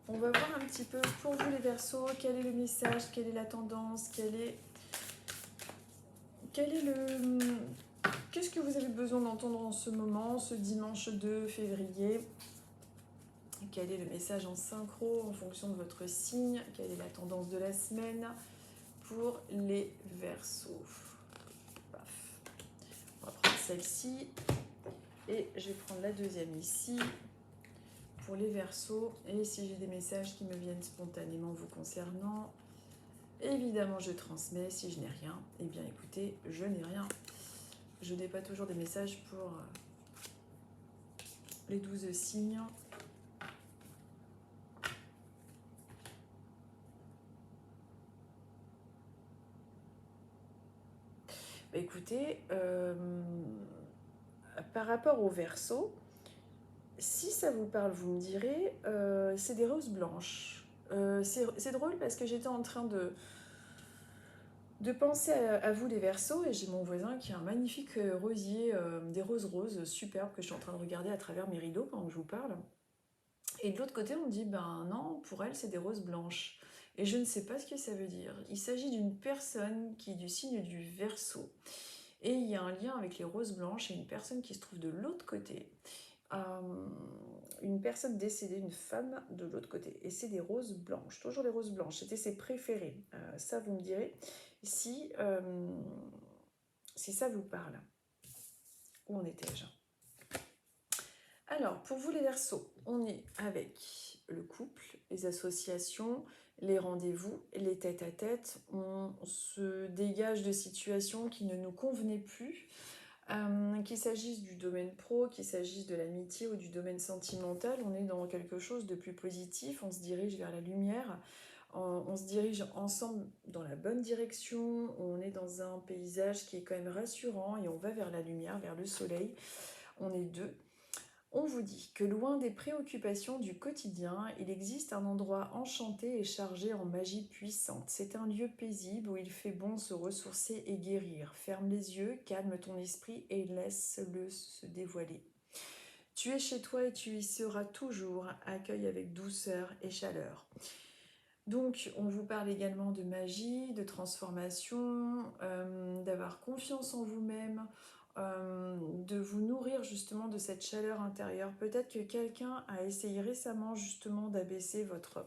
On va voir un petit peu pour vous les Verseaux, quel est le message, quelle est la tendance, qu'est-ce que vous avez besoin d'entendre en ce moment, ce dimanche 2 février. Quel est le message en synchro en fonction de votre signe, quelle est la tendance de la semaine pour les Verseaux. Paf. On va prendre celle-ci et je vais prendre la deuxième ici. Pour les Verseaux, et si j'ai des messages qui me viennent spontanément vous concernant, évidemment je transmets. Si je n'ai rien, eh bien écoutez, je n'ai rien. Je n'ai pas toujours des messages pour les 12 signes. Bah, écoutez, par rapport aux Verseaux, si ça vous parle, vous me direz, c'est des roses blanches. C'est drôle parce que j'étais en train de penser à vous les Verseaux et j'ai mon voisin qui a un magnifique rosier, des roses superbes que je suis en train de regarder à travers mes rideaux pendant que je vous parle. Et de l'autre côté, on me dit, ben non, pour elle, c'est des roses blanches. Et je ne sais pas ce que ça veut dire. Il s'agit d'une personne qui est du signe du Verseau. Et il y a un lien avec les roses blanches et une personne qui se trouve de l'autre côté. Une personne décédée, une femme de l'autre côté. Et c'est des roses blanches, toujours des roses blanches. C'était ses préférées. Ça, vous me direz si, si ça vous parle. Où en étais-je? Alors, pour vous les Verseaux, on est avec le couple, les associations, les rendez-vous, les tête-à-tête. On se dégage de situations qui ne nous convenaient plus. Qu'il s'agisse du domaine pro, qu'il s'agisse de l'amitié ou du domaine sentimental, on est dans quelque chose de plus positif, on se dirige vers la lumière, on se dirige ensemble dans la bonne direction, on est dans un paysage qui est quand même rassurant et on va vers la lumière, vers le soleil, on est deux. On vous dit que loin des préoccupations du quotidien, il existe un endroit enchanté et chargé en magie puissante. C'est un lieu paisible où il fait bon se ressourcer et guérir. Ferme les yeux, calme ton esprit et laisse-le se dévoiler. Tu es chez toi et tu y seras toujours. Accueille avec douceur et chaleur. Donc, on vous parle également de magie, de transformation, d'avoir confiance en vous-même, de vous nourrir justement de cette chaleur intérieure. Peut-être que quelqu'un a essayé récemment justement d'abaisser votre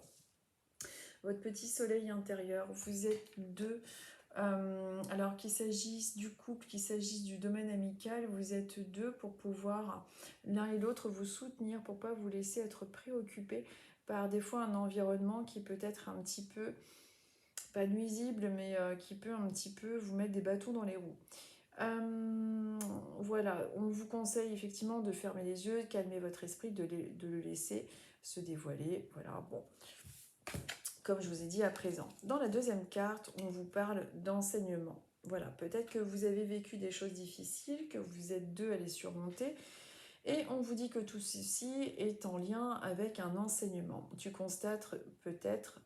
petit soleil intérieur. Vous êtes deux. Alors qu'il s'agisse du couple, qu'il s'agisse du domaine amical, vous êtes deux pour pouvoir l'un et l'autre vous soutenir, pour pas vous laisser être préoccupé par des fois un environnement qui peut être un petit peu, pas nuisible, mais qui peut un petit peu vous mettre des bâtons dans les roues. Voilà, on vous conseille effectivement de fermer les yeux, de calmer votre esprit, de le laisser se dévoiler. Voilà, bon, comme je vous ai dit à présent. Dans la deuxième carte, on vous parle d'enseignement. Voilà, peut-être que vous avez vécu des choses difficiles, que vous êtes deux à les surmonter, et on vous dit que tout ceci est en lien avec un enseignement. Tu constates peut-être,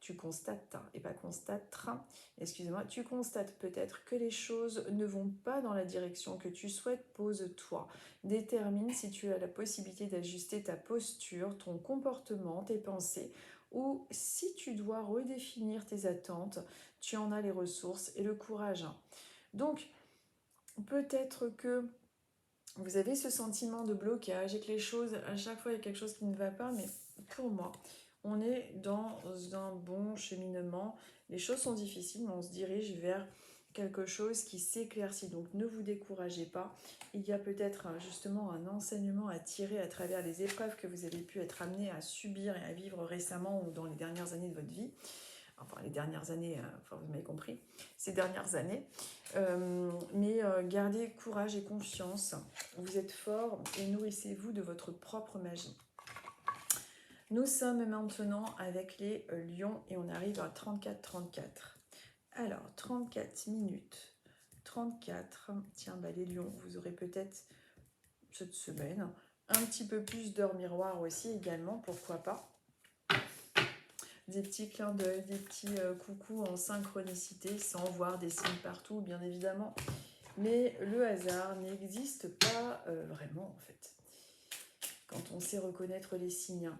excusez-moi, tu constates peut-être que les choses ne vont pas dans la direction que tu souhaites. Pose-toi. Détermine si tu as la possibilité d'ajuster ta posture, ton comportement, tes pensées, ou si tu dois redéfinir tes attentes, tu en as les ressources et le courage. Donc, peut-être que vous avez ce sentiment de blocage et que les choses, à chaque fois, il y a quelque chose qui ne va pas, mais pour moi, on est dans un bon cheminement. Les choses sont difficiles, mais on se dirige vers quelque chose qui s'éclaircit. Donc, ne vous découragez pas. Il y a peut-être justement un enseignement à tirer à travers les épreuves que vous avez pu être amené à subir et à vivre récemment ou dans les dernières années de votre vie. Enfin, les dernières années, enfin, vous m'avez compris, ces dernières années. Mais gardez courage et confiance. Vous êtes fort et nourrissez-vous de votre propre magie. Nous sommes maintenant avec les lions et on arrive à 34-34. Alors, 34 minutes. 34. Tiens, bah, les lions, vous aurez peut-être cette semaine un petit peu plus d'heures miroir aussi également, pourquoi pas. des petits clins d'œil, des petits coucous en synchronicité, sans voir des signes partout, bien évidemment. Mais le hasard n'existe pas vraiment, en fait. Quand on sait reconnaître les signes,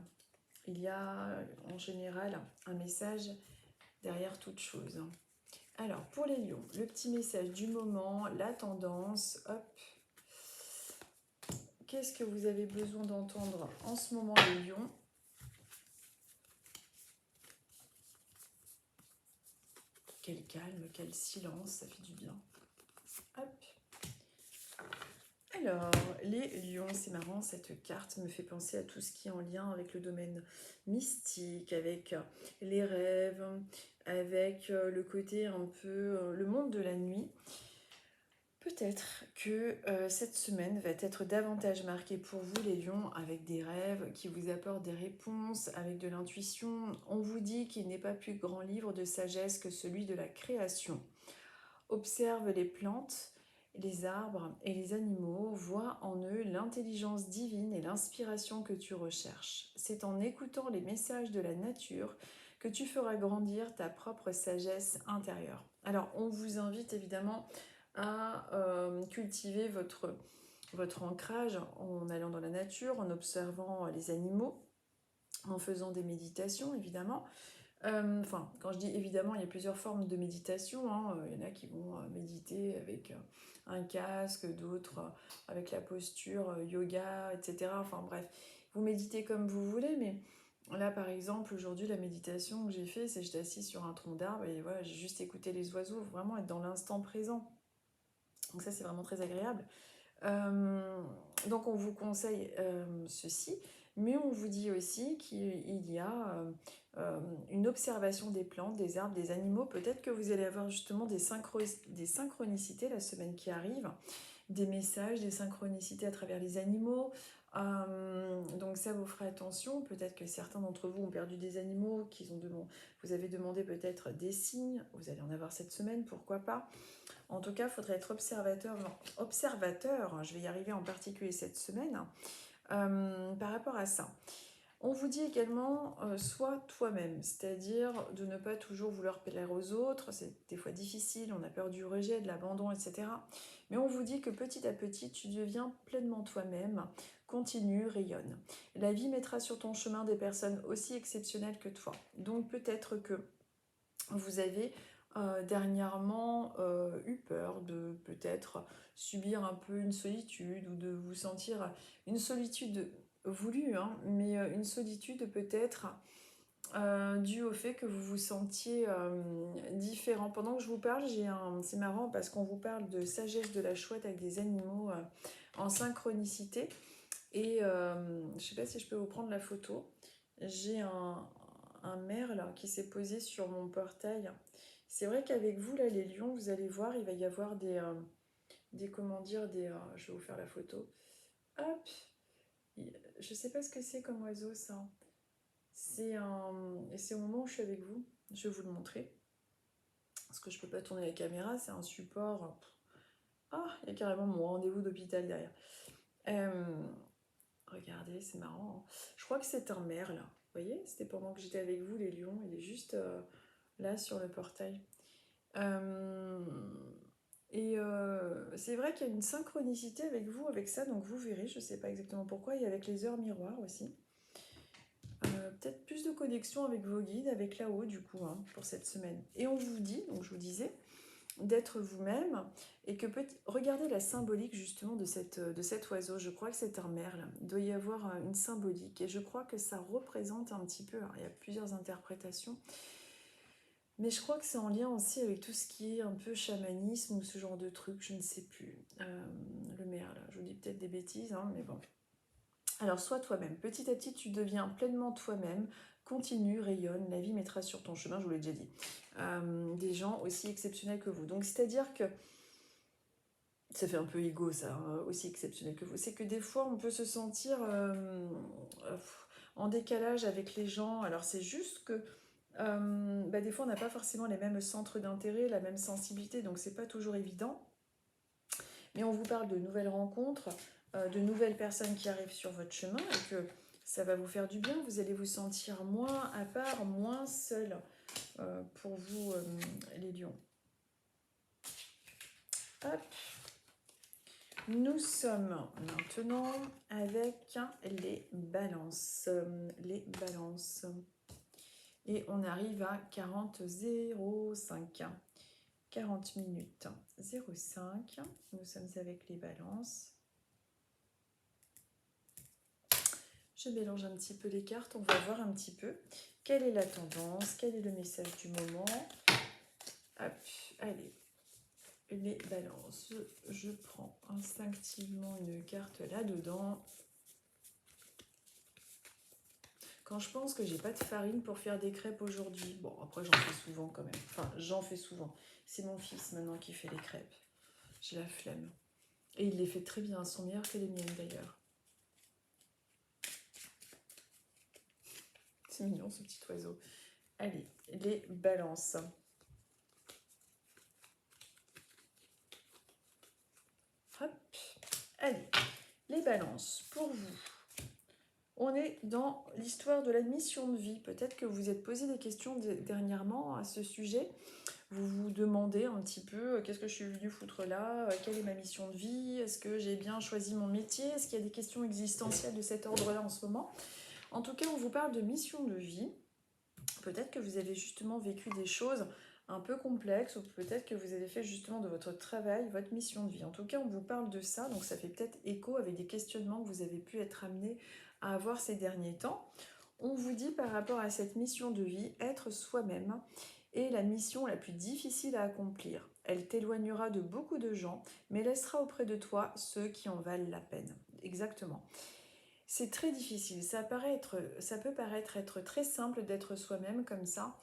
il y a en général un message derrière toute chose. Alors, pour les lions, le petit message du moment, la tendance, hop. Qu'est-ce que vous avez besoin d'entendre en ce moment, les lions? Quel calme, quel silence, ça fait du bien. Hop. Alors, les lions, c'est marrant, cette carte me fait penser à tout ce qui est en lien avec le domaine mystique, avec les rêves, avec le côté un peu, le monde de la nuit. Peut-être que cette semaine va être davantage marquée pour vous, les lions, avec des rêves qui vous apportent des réponses, avec de l'intuition. On vous dit qu'il n'est pas plus grand livre de sagesse que celui de la création. Observe les plantes, les arbres et les animaux, vois en eux l'intelligence divine et l'inspiration que tu recherches. C'est en écoutant les messages de la nature que tu feras grandir ta propre sagesse intérieure. Alors, on vous invite évidemment à cultiver votre ancrage en allant dans la nature, en observant les animaux, en faisant des méditations évidemment. Enfin, quand je dis évidemment, il y a plusieurs formes de méditation. Hein. Il y en a qui vont méditer avec un casque, d'autres avec la posture yoga, etc. Enfin bref, vous méditez comme vous voulez, mais là par exemple, aujourd'hui, la méditation que j'ai fait, c'est j'étais assise sur un tronc d'arbre et voilà, j'ai juste écouté les oiseaux, vraiment être dans l'instant présent. Donc ça, c'est vraiment très agréable. Donc on vous conseille ceci, mais on vous dit aussi qu'il y a une observation des plantes, des arbres, des animaux. Peut-être que vous allez avoir justement des synchronicités la semaine qui arrive, des messages, des synchronicités à travers les animaux. Donc ça, vous ferez attention. Peut-être que certains d'entre vous ont perdu des animaux, vous avez demandé peut-être des signes. Vous allez en avoir cette semaine, pourquoi pas. En tout cas, il faudrait être observateur, je vais y arriver en particulier cette semaine, par rapport à ça. On vous dit également, sois toi-même, c'est-à-dire de ne pas toujours vouloir plaire aux autres, c'est des fois difficile, on a peur du rejet, de l'abandon, etc. Mais on vous dit que petit à petit, tu deviens pleinement toi-même, continue, rayonne. La vie mettra sur ton chemin des personnes aussi exceptionnelles que toi. Donc peut-être que vous avez dernièrement eu peur de peut-être subir un peu une solitude ou de vous sentir une solitude voulue, hein, mais une solitude peut-être due au fait que vous vous sentiez différent. Pendant que je vous parle, c'est marrant parce qu'on vous parle de sagesse de la chouette avec des animaux en synchronicité. Et je ne sais pas si je peux vous prendre la photo. J'ai un merle qui s'est posé sur mon portail. C'est vrai qu'avec vous, là, les lions, vous allez voir, il va y avoir comment dire, je vais vous faire la photo. Hop! Je sais pas ce que c'est comme oiseau, ça. C'est au moment où je suis avec vous. Je vais vous le montrer. Parce que je peux pas tourner la caméra, c'est un support. Ah, il y a carrément mon rendez-vous d'hôpital derrière. Regardez, c'est marrant. Hein. Je crois que c'est un merle. Vous voyez, c'était pendant que j'étais avec vous, les lions. Il est juste là sur le portail. C'est vrai qu'il y a une synchronicité avec vous, avec ça, donc vous verrez, je ne sais pas exactement pourquoi, et avec les heures miroirs aussi. Peut-être plus de connexion avec vos guides, avec là-haut du coup, hein, pour cette semaine. Et on vous dit, donc je vous disais, d'être vous-même et que regardez la symbolique justement de cet oiseau. Je crois que c'est un merle. Il doit y avoir une symbolique et je crois que ça représente un petit peu, alors, il y a plusieurs interprétations, mais je crois que c'est en lien aussi avec tout ce qui est un peu chamanisme ou ce genre de truc, je ne sais plus. Le merle, je vous dis peut-être des bêtises, hein, mais bon. Alors, sois toi-même. Petit à petit, tu deviens pleinement toi-même. Continue, rayonne, la vie mettra sur ton chemin, je vous l'ai déjà dit. Des gens aussi exceptionnels que vous. Donc, c'est-à-dire que, ça fait un peu égo ça, hein, aussi exceptionnel que vous. C'est que des fois, on peut se sentir en décalage avec les gens. Alors, c'est juste que des fois, on n'a pas forcément les mêmes centres d'intérêt, la même sensibilité, donc c'est pas toujours évident. Mais on vous parle de nouvelles rencontres, de nouvelles personnes qui arrivent sur votre chemin et que Ça va vous faire du bien, vous allez vous sentir moins à part, moins seul pour vous, les lions. Hop. Nous sommes maintenant avec les balances. Les balances. Et on arrive à 40,05. 40 minutes 05. Nous sommes avec les balances. Je mélange un petit peu les cartes. On va voir un petit peu quelle est la tendance, quel est le message du moment. Hop, allez. Les balances, je prends instinctivement une carte là-dedans. Quand je pense que j'ai pas de farine pour faire des crêpes aujourd'hui, bon après j'en fais souvent quand même, enfin j'en fais souvent. C'est mon fils maintenant qui fait les crêpes. J'ai la flemme. Et il les fait très bien, elles sont meilleures que les miennes d'ailleurs. C'est mignon ce petit oiseau. Allez, les balances. Hop, allez, les balances, pour vous. On est dans l'histoire de la mission de vie. Peut-être que vous vous êtes posé des questions dernièrement à ce sujet. Vous vous demandez un petit peu qu'est-ce que je suis venue foutre là, quelle est ma mission de vie, est-ce que j'ai bien choisi mon métier, est-ce qu'il y a des questions existentielles de cet ordre-là en ce moment. En tout cas, on vous parle de mission de vie. Peut-être que vous avez justement vécu des choses un peu complexes, ou peut-être que vous avez fait justement de votre travail votre mission de vie. En tout cas, on vous parle de ça, donc ça fait peut-être écho avec des questionnements que vous avez pu être amenés à avoir ces derniers temps. On vous dit par rapport à cette mission de vie, être soi-même est la mission la plus difficile à accomplir. Elle t'éloignera de beaucoup de gens, mais laissera auprès de toi ceux qui en valent la peine. Exactement. C'est très difficile, ça peut paraître être très simple d'être soi-même comme ça,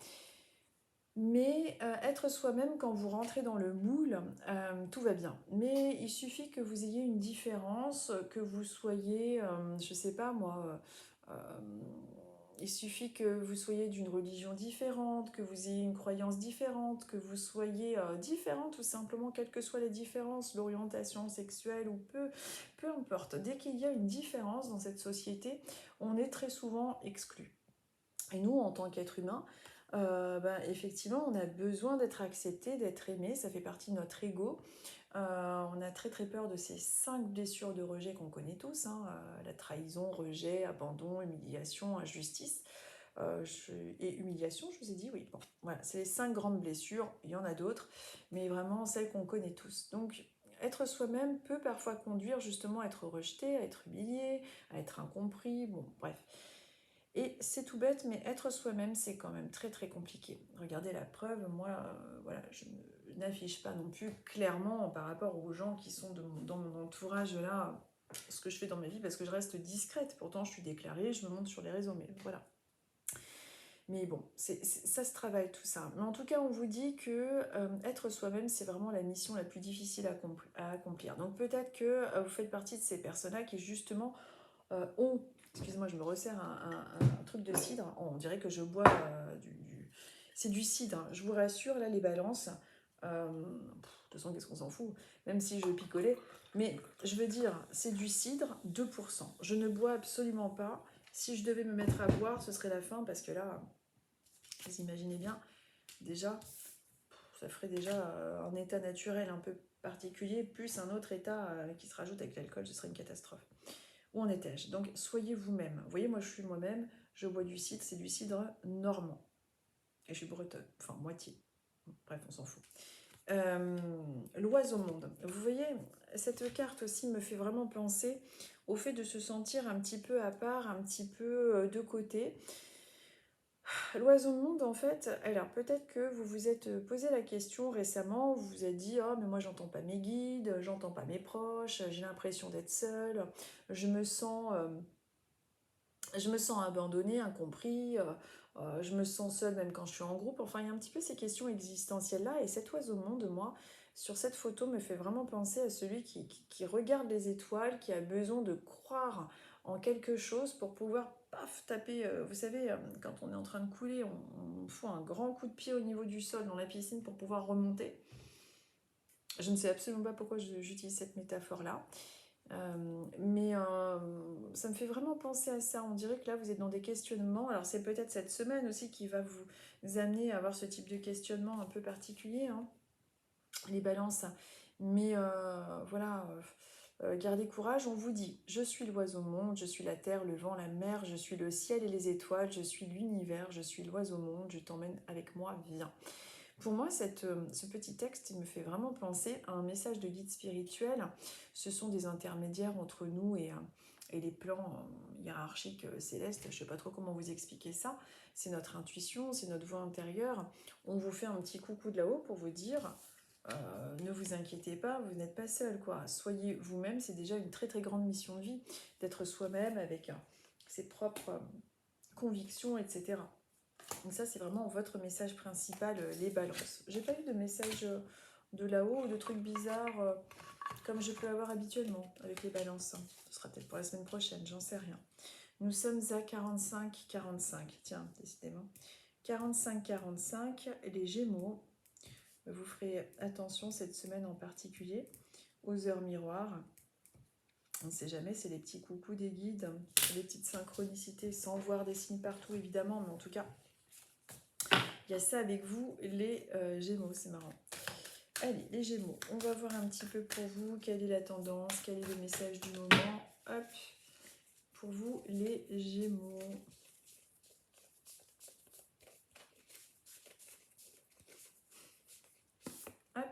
mais être soi-même quand vous rentrez dans le moule, tout va bien. Mais il suffit que vous ayez une différence, que vous soyez, je sais pas moi, il suffit que vous soyez d'une religion différente, que vous ayez une croyance différente, que vous soyez différent tout simplement, quelle que soit les différences, l'orientation sexuelle ou peu importe. Dès qu'il y a une différence dans cette société, on est très souvent exclu. Et nous, en tant qu'être humain, effectivement, on a besoin d'être accepté, d'être aimé, ça fait partie de notre ego. On a très très peur de ces 5 blessures de rejet qu'on connaît tous, hein, la trahison, rejet, abandon, humiliation, injustice. Et humiliation, je vous ai dit, oui, bon, voilà, c'est les 5 grandes blessures, il y en a d'autres, mais vraiment celles qu'on connaît tous. Donc, être soi-même peut parfois conduire justement à être rejeté, à être humilié, à être incompris, bon, bref. Et c'est tout bête, mais être soi-même, c'est quand même très très compliqué. Regardez la preuve, moi, voilà, je n'affiche pas non plus clairement par rapport aux gens qui sont dans mon entourage là, ce que je fais dans ma vie, parce que je reste discrète. Pourtant, je suis déclarée, je me montre sur les réseaux, mais voilà. Mais bon, ça se travaille tout ça. Mais en tout cas, on vous dit que être soi-même, c'est vraiment la mission la plus difficile à accomplir. Donc peut-être que vous faites partie de ces personnes-là qui justement ont... Excusez-moi, je me resserre un truc de cidre. Oh, on dirait que je bois c'est du cidre, hein. Je vous rassure, là, les balances... de toute façon, qu'est-ce qu'on s'en fout? Même si je picolais. Mais je veux dire, c'est du cidre, 2%. Je ne bois absolument pas. Si je devais me mettre à boire, ce serait la fin, parce que là, vous imaginez bien, déjà, ça ferait déjà un état naturel un peu particulier, plus un autre état qui se rajoute avec l'alcool, ce serait une catastrophe. Où en étais-je? Donc, soyez vous-même. Vous voyez, moi, je suis moi-même, je bois du cidre, c'est du cidre normand. Et je suis bretonne, enfin, moitié. Bref, on s'en fout. L'oiseau monde. Vous voyez, cette carte aussi me fait vraiment penser au fait de se sentir un petit peu à part, un petit peu de côté. L'oiseau monde, en fait, alors peut-être que vous vous êtes posé la question récemment, vous vous êtes dit « Oh, mais moi j'entends pas mes guides, j'entends pas mes proches, j'ai l'impression d'être seule, je me sens abandonnée, incompris, je me sens seule même quand je suis en groupe. » Enfin, il y a un petit peu ces questions existentielles-là, et cet oiseau monde, moi, sur cette photo, me fait vraiment penser à celui qui regarde les étoiles, qui a besoin de croire en quelque chose pour pouvoir, paf, taper, vous savez, quand on est en train de couler, on fout un grand coup de pied au niveau du sol dans la piscine pour pouvoir remonter. Je ne sais absolument pas pourquoi j'utilise cette métaphore-là. Mais ça me fait vraiment penser à ça. On dirait que là, vous êtes dans des questionnements. Alors, c'est peut-être cette semaine aussi qui va vous amener à avoir ce type de questionnement un peu particulier, hein, les balances. Mais voilà, gardez courage. On vous dit, je suis l'oiseau monde, je suis la terre, le vent, la mer, je suis le ciel et les étoiles, je suis l'univers, je suis l'oiseau monde, je t'emmène avec moi, viens. Pour moi, ce petit texte, il me fait vraiment penser à un message de guide spirituel. Ce sont des intermédiaires entre nous et les plans hiérarchiques célestes. Je ne sais pas trop comment vous expliquer ça. C'est notre intuition, c'est notre voix intérieure. On vous fait un petit coucou de là-haut pour vous dire, ne vous inquiétez pas, vous n'êtes pas seul, quoi. Soyez vous-même, c'est déjà une très très grande mission de vie, d'être soi-même avec ses propres convictions, etc. Donc ça, c'est vraiment votre message principal, les balances. J'ai pas eu de message de là-haut ou de trucs bizarres comme je peux avoir habituellement avec les balances. Ce sera peut-être pour la semaine prochaine, j'en sais rien. Nous sommes à 45-45. Tiens, décidément. 45-45, les Gémeaux. Vous ferez attention cette semaine en particulier aux heures miroirs. On ne sait jamais, c'est les petits coucous des guides, les petites synchronicités, sans voir des signes partout évidemment, mais en tout cas, il y a ça avec vous, les Gémeaux, c'est marrant. Allez, les Gémeaux, on va voir un petit peu pour vous, quelle est la tendance, quel est le message du moment. Hop, pour vous, les Gémeaux. Hop.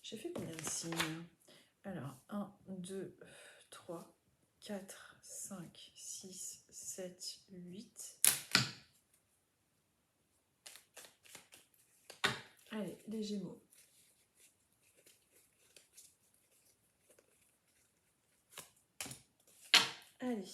J'ai fait combien de signes? Alors, 1, 2, 3, 4, 5, 6, 7, 8. Allez, les Gémeaux. Allez,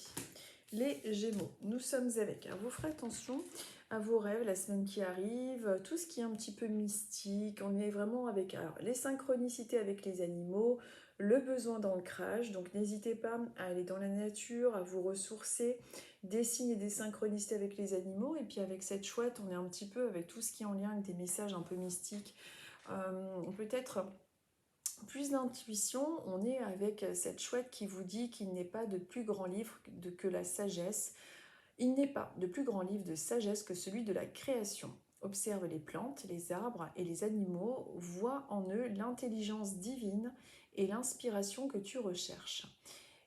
les Gémeaux, nous sommes avec. Alors, vous ferez attention à vos rêves la semaine qui arrive, tout ce qui est un petit peu mystique. On est vraiment avec les synchronicités avec les animaux, le besoin d'ancrage. Donc, n'hésitez pas à aller dans la nature, à vous ressourcer, des signes et des synchronicités avec les animaux. Et puis, avec cette chouette, on est un petit peu avec tout ce qui est en lien avec des messages un peu mystiques. Peut-être plus d'intuition, on est avec cette chouette qui vous dit qu'il n'est pas de plus grand livre que la sagesse. Il n'est pas de plus grand livre de sagesse que celui de la création. Observe les plantes, les arbres et les animaux, vois en eux l'intelligence divine et l'inspiration que tu recherches.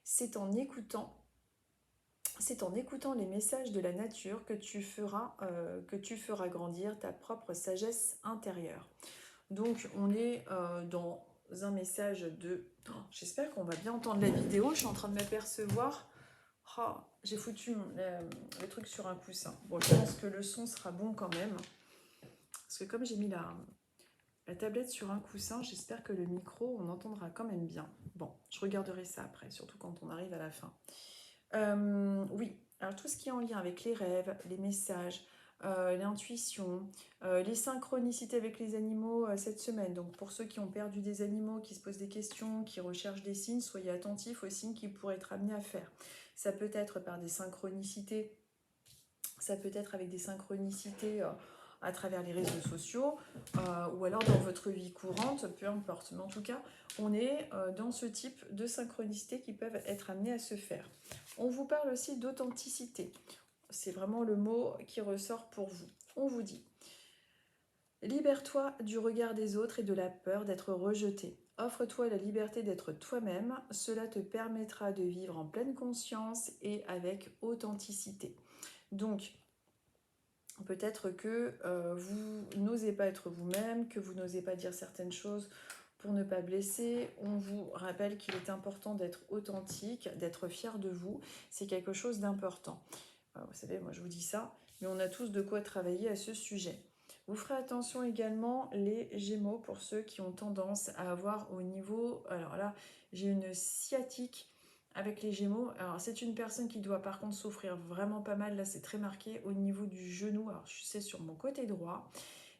C'est en écoutant les messages de la nature que tu feras grandir ta propre sagesse intérieure. Donc on est dans un message de... Oh, j'espère qu'on va bien entendre la vidéo, je suis en train de m'apercevoir. Oh, j'ai foutu le truc sur un coussin. Bon, je pense que le son sera bon quand même. Parce que comme j'ai mis la tablette sur un coussin, j'espère que le micro, on entendra quand même bien. Bon, je regarderai ça après, surtout quand on arrive à la fin. Oui, alors tout ce qui est en lien avec les rêves, les messages, l'intuition, les synchronicités avec les animaux cette semaine. Donc pour ceux qui ont perdu des animaux, qui se posent des questions, qui recherchent des signes, soyez attentifs aux signes qu'ils pourraient être amenés à faire. Ça peut être par des synchronicités, ça peut être avec des synchronicités à travers les réseaux sociaux ou alors dans votre vie courante, peu importe. Mais en tout cas, on est dans ce type de synchronicité qui peuvent être amenées à se faire. On vous parle aussi d'authenticité. C'est vraiment le mot qui ressort pour vous. On vous dit: libère-toi du regard des autres et de la peur d'être rejeté. Offre-toi la liberté d'être toi-même. Cela te permettra de vivre en pleine conscience et avec authenticité. Donc, peut-être que vous n'osez pas être vous-même, que vous n'osez pas dire certaines choses pour ne pas blesser. On vous rappelle qu'il est important d'être authentique, d'être fier de vous. C'est quelque chose d'important. Vous savez, moi je vous dis ça, mais on a tous de quoi travailler à ce sujet. Vous ferez attention également les Gémeaux pour ceux qui ont tendance à avoir au niveau... Alors là, j'ai une sciatique avec les Gémeaux. Alors c'est une personne qui doit par contre souffrir vraiment pas mal. Là c'est très marqué au niveau du genou. Alors je sais sur mon côté droit.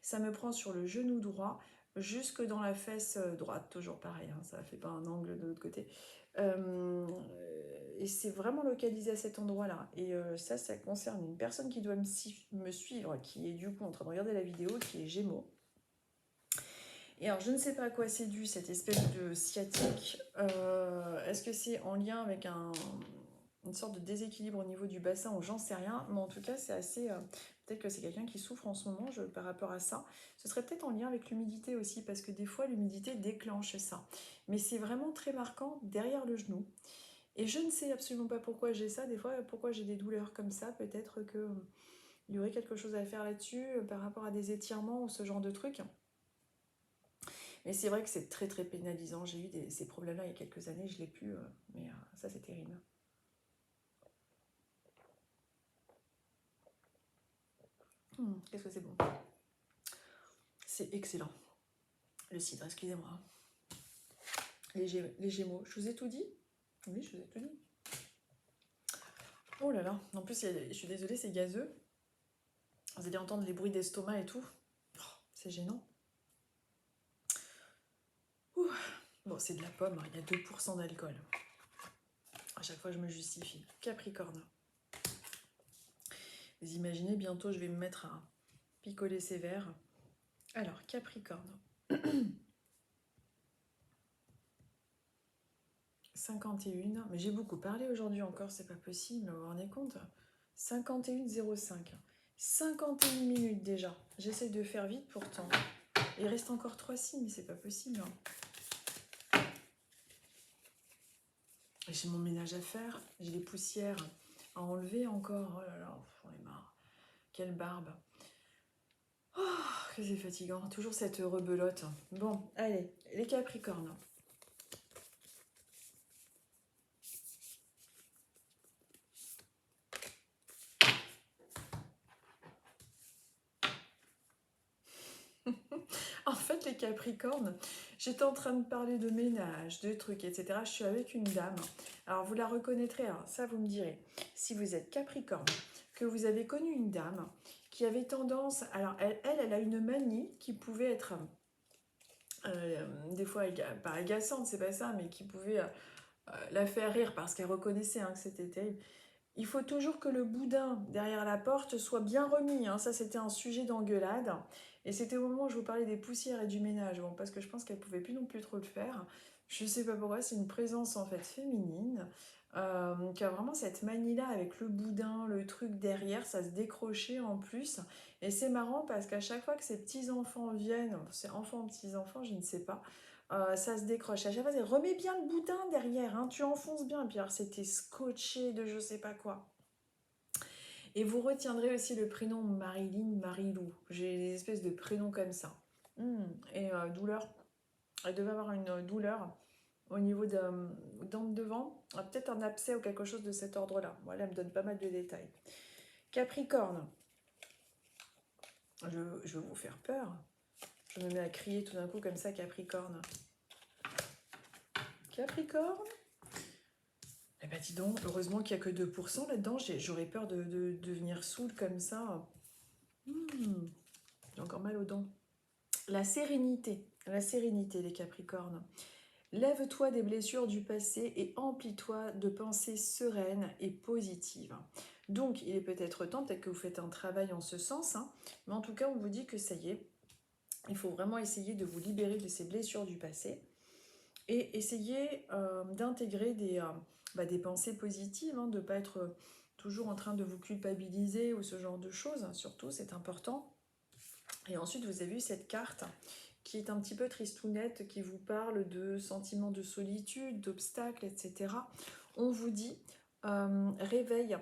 Ça me prend sur le genou droit. jusque dans la fesse droite, toujours pareil, hein, ça ne fait pas un angle de l'autre côté. Et c'est vraiment localisé à cet endroit-là. Et ça concerne une personne qui doit me suivre, qui est du coup en train de regarder la vidéo, qui est Gémeaux. Et alors, je ne sais pas à quoi c'est dû, cette espèce de sciatique. Est-ce que c'est en lien avec une sorte de déséquilibre au niveau du bassin, ou j'en sais rien, mais en tout cas, c'est assez... peut-être que c'est quelqu'un qui souffre en ce moment par rapport à ça. Ce serait peut-être en lien avec l'humidité aussi, parce que des fois, l'humidité déclenche ça. Mais c'est vraiment très marquant derrière le genou. Et je ne sais absolument pas pourquoi j'ai ça, des fois, pourquoi j'ai des douleurs comme ça. Peut-être que il y aurait quelque chose à faire là-dessus, par rapport à des étirements ou ce genre de trucs. Mais c'est vrai que c'est très très pénalisant. J'ai eu ces problèmes-là il y a quelques années, je l'ai plus, mais ça c'est terrible. Qu'est-ce que c'est bon. C'est excellent. Le cidre, excusez-moi. Les Gémeaux, je vous ai tout dit? Oui, je vous ai tout dit. Oh là là, en plus, je suis désolée, c'est gazeux. Vous allez entendre les bruits d'estomac et tout. Oh, c'est gênant. Ouh. Bon, c'est de la pomme, hein, il y a 2% d'alcool. À chaque fois, je me justifie. Capricorne. Vous imaginez, bientôt, je vais me mettre à picoler ces verres. Alors, Capricorne. 51, mais j'ai beaucoup parlé aujourd'hui encore, c'est pas possible, vous vous rendez compte? 51,05. 51 minutes déjà. J'essaie de faire vite pourtant. Il reste encore 3 signes, mais c'est pas possible. J'ai mon ménage à faire, j'ai les poussières à enlever encore. Oh là là, j'en ai marre. Quelle barbe. Oh, que c'est fatigant. Toujours cette rebelote. Bon, allez, les Capricornes. En fait, les Capricornes, j'étais en train de parler de ménage, de trucs, etc. Je suis avec une dame. Alors, vous la reconnaîtrez, alors ça, vous me direz. Si vous êtes Capricorne, que vous avez connu une dame qui avait tendance... Alors, elle a une manie qui pouvait être... des fois, pas agaçante, c'est pas ça, mais qui pouvait la faire rire parce qu'elle reconnaissait que c'était terrible. Il faut toujours que le boudin derrière la porte soit bien remis. Hein. Ça, c'était un sujet d'engueulade. Et c'était au moment où je vous parlais des poussières et du ménage. Bon, parce que je pense qu'elle ne pouvait plus non plus trop le faire. Je ne sais pas pourquoi, c'est une présence en fait féminine qui a vraiment cette manie-là avec le boudin, le truc derrière, ça se décrochait en plus. Et c'est marrant parce qu'à chaque fois que ces petits-enfants viennent, c'est enfants, petits-enfants, je ne sais pas, ça se décroche. À chaque fois, c'est remets bien le boudin derrière, hein, tu enfonces bien. Et puis alors, c'était scotché de je sais pas quoi. Et vous retiendrez aussi le prénom Marilyn, Marilou. J'ai des espèces de prénoms comme ça. Et douleur. Elle devait avoir une douleur au niveau dents de devant. Peut-être un abcès ou quelque chose de cet ordre-là. Voilà, elle me donne pas mal de détails. Capricorne. Je veux vous faire peur. Je me mets à crier tout d'un coup comme ça, Capricorne. Capricorne. Eh ben dis donc, heureusement qu'il n'y a que 2% là-dedans. J'aurais peur de devenir saoule comme ça. J'ai encore mal aux dents. La sérénité, les Capricornes. Lève-toi des blessures du passé et emplis-toi de pensées sereines et positives. Donc, il est peut-être temps, peut-être que vous faites un travail en ce sens, hein, mais en tout cas, on vous dit que ça y est, il faut vraiment essayer de vous libérer de ces blessures du passé et essayer d'intégrer des pensées positives, hein, de ne pas être toujours en train de vous culpabiliser ou ce genre de choses, hein, surtout, c'est important. Et ensuite, vous avez eu cette carte qui est un petit peu tristounette, qui vous parle de sentiments de solitude, d'obstacles, etc. On vous dit, réveille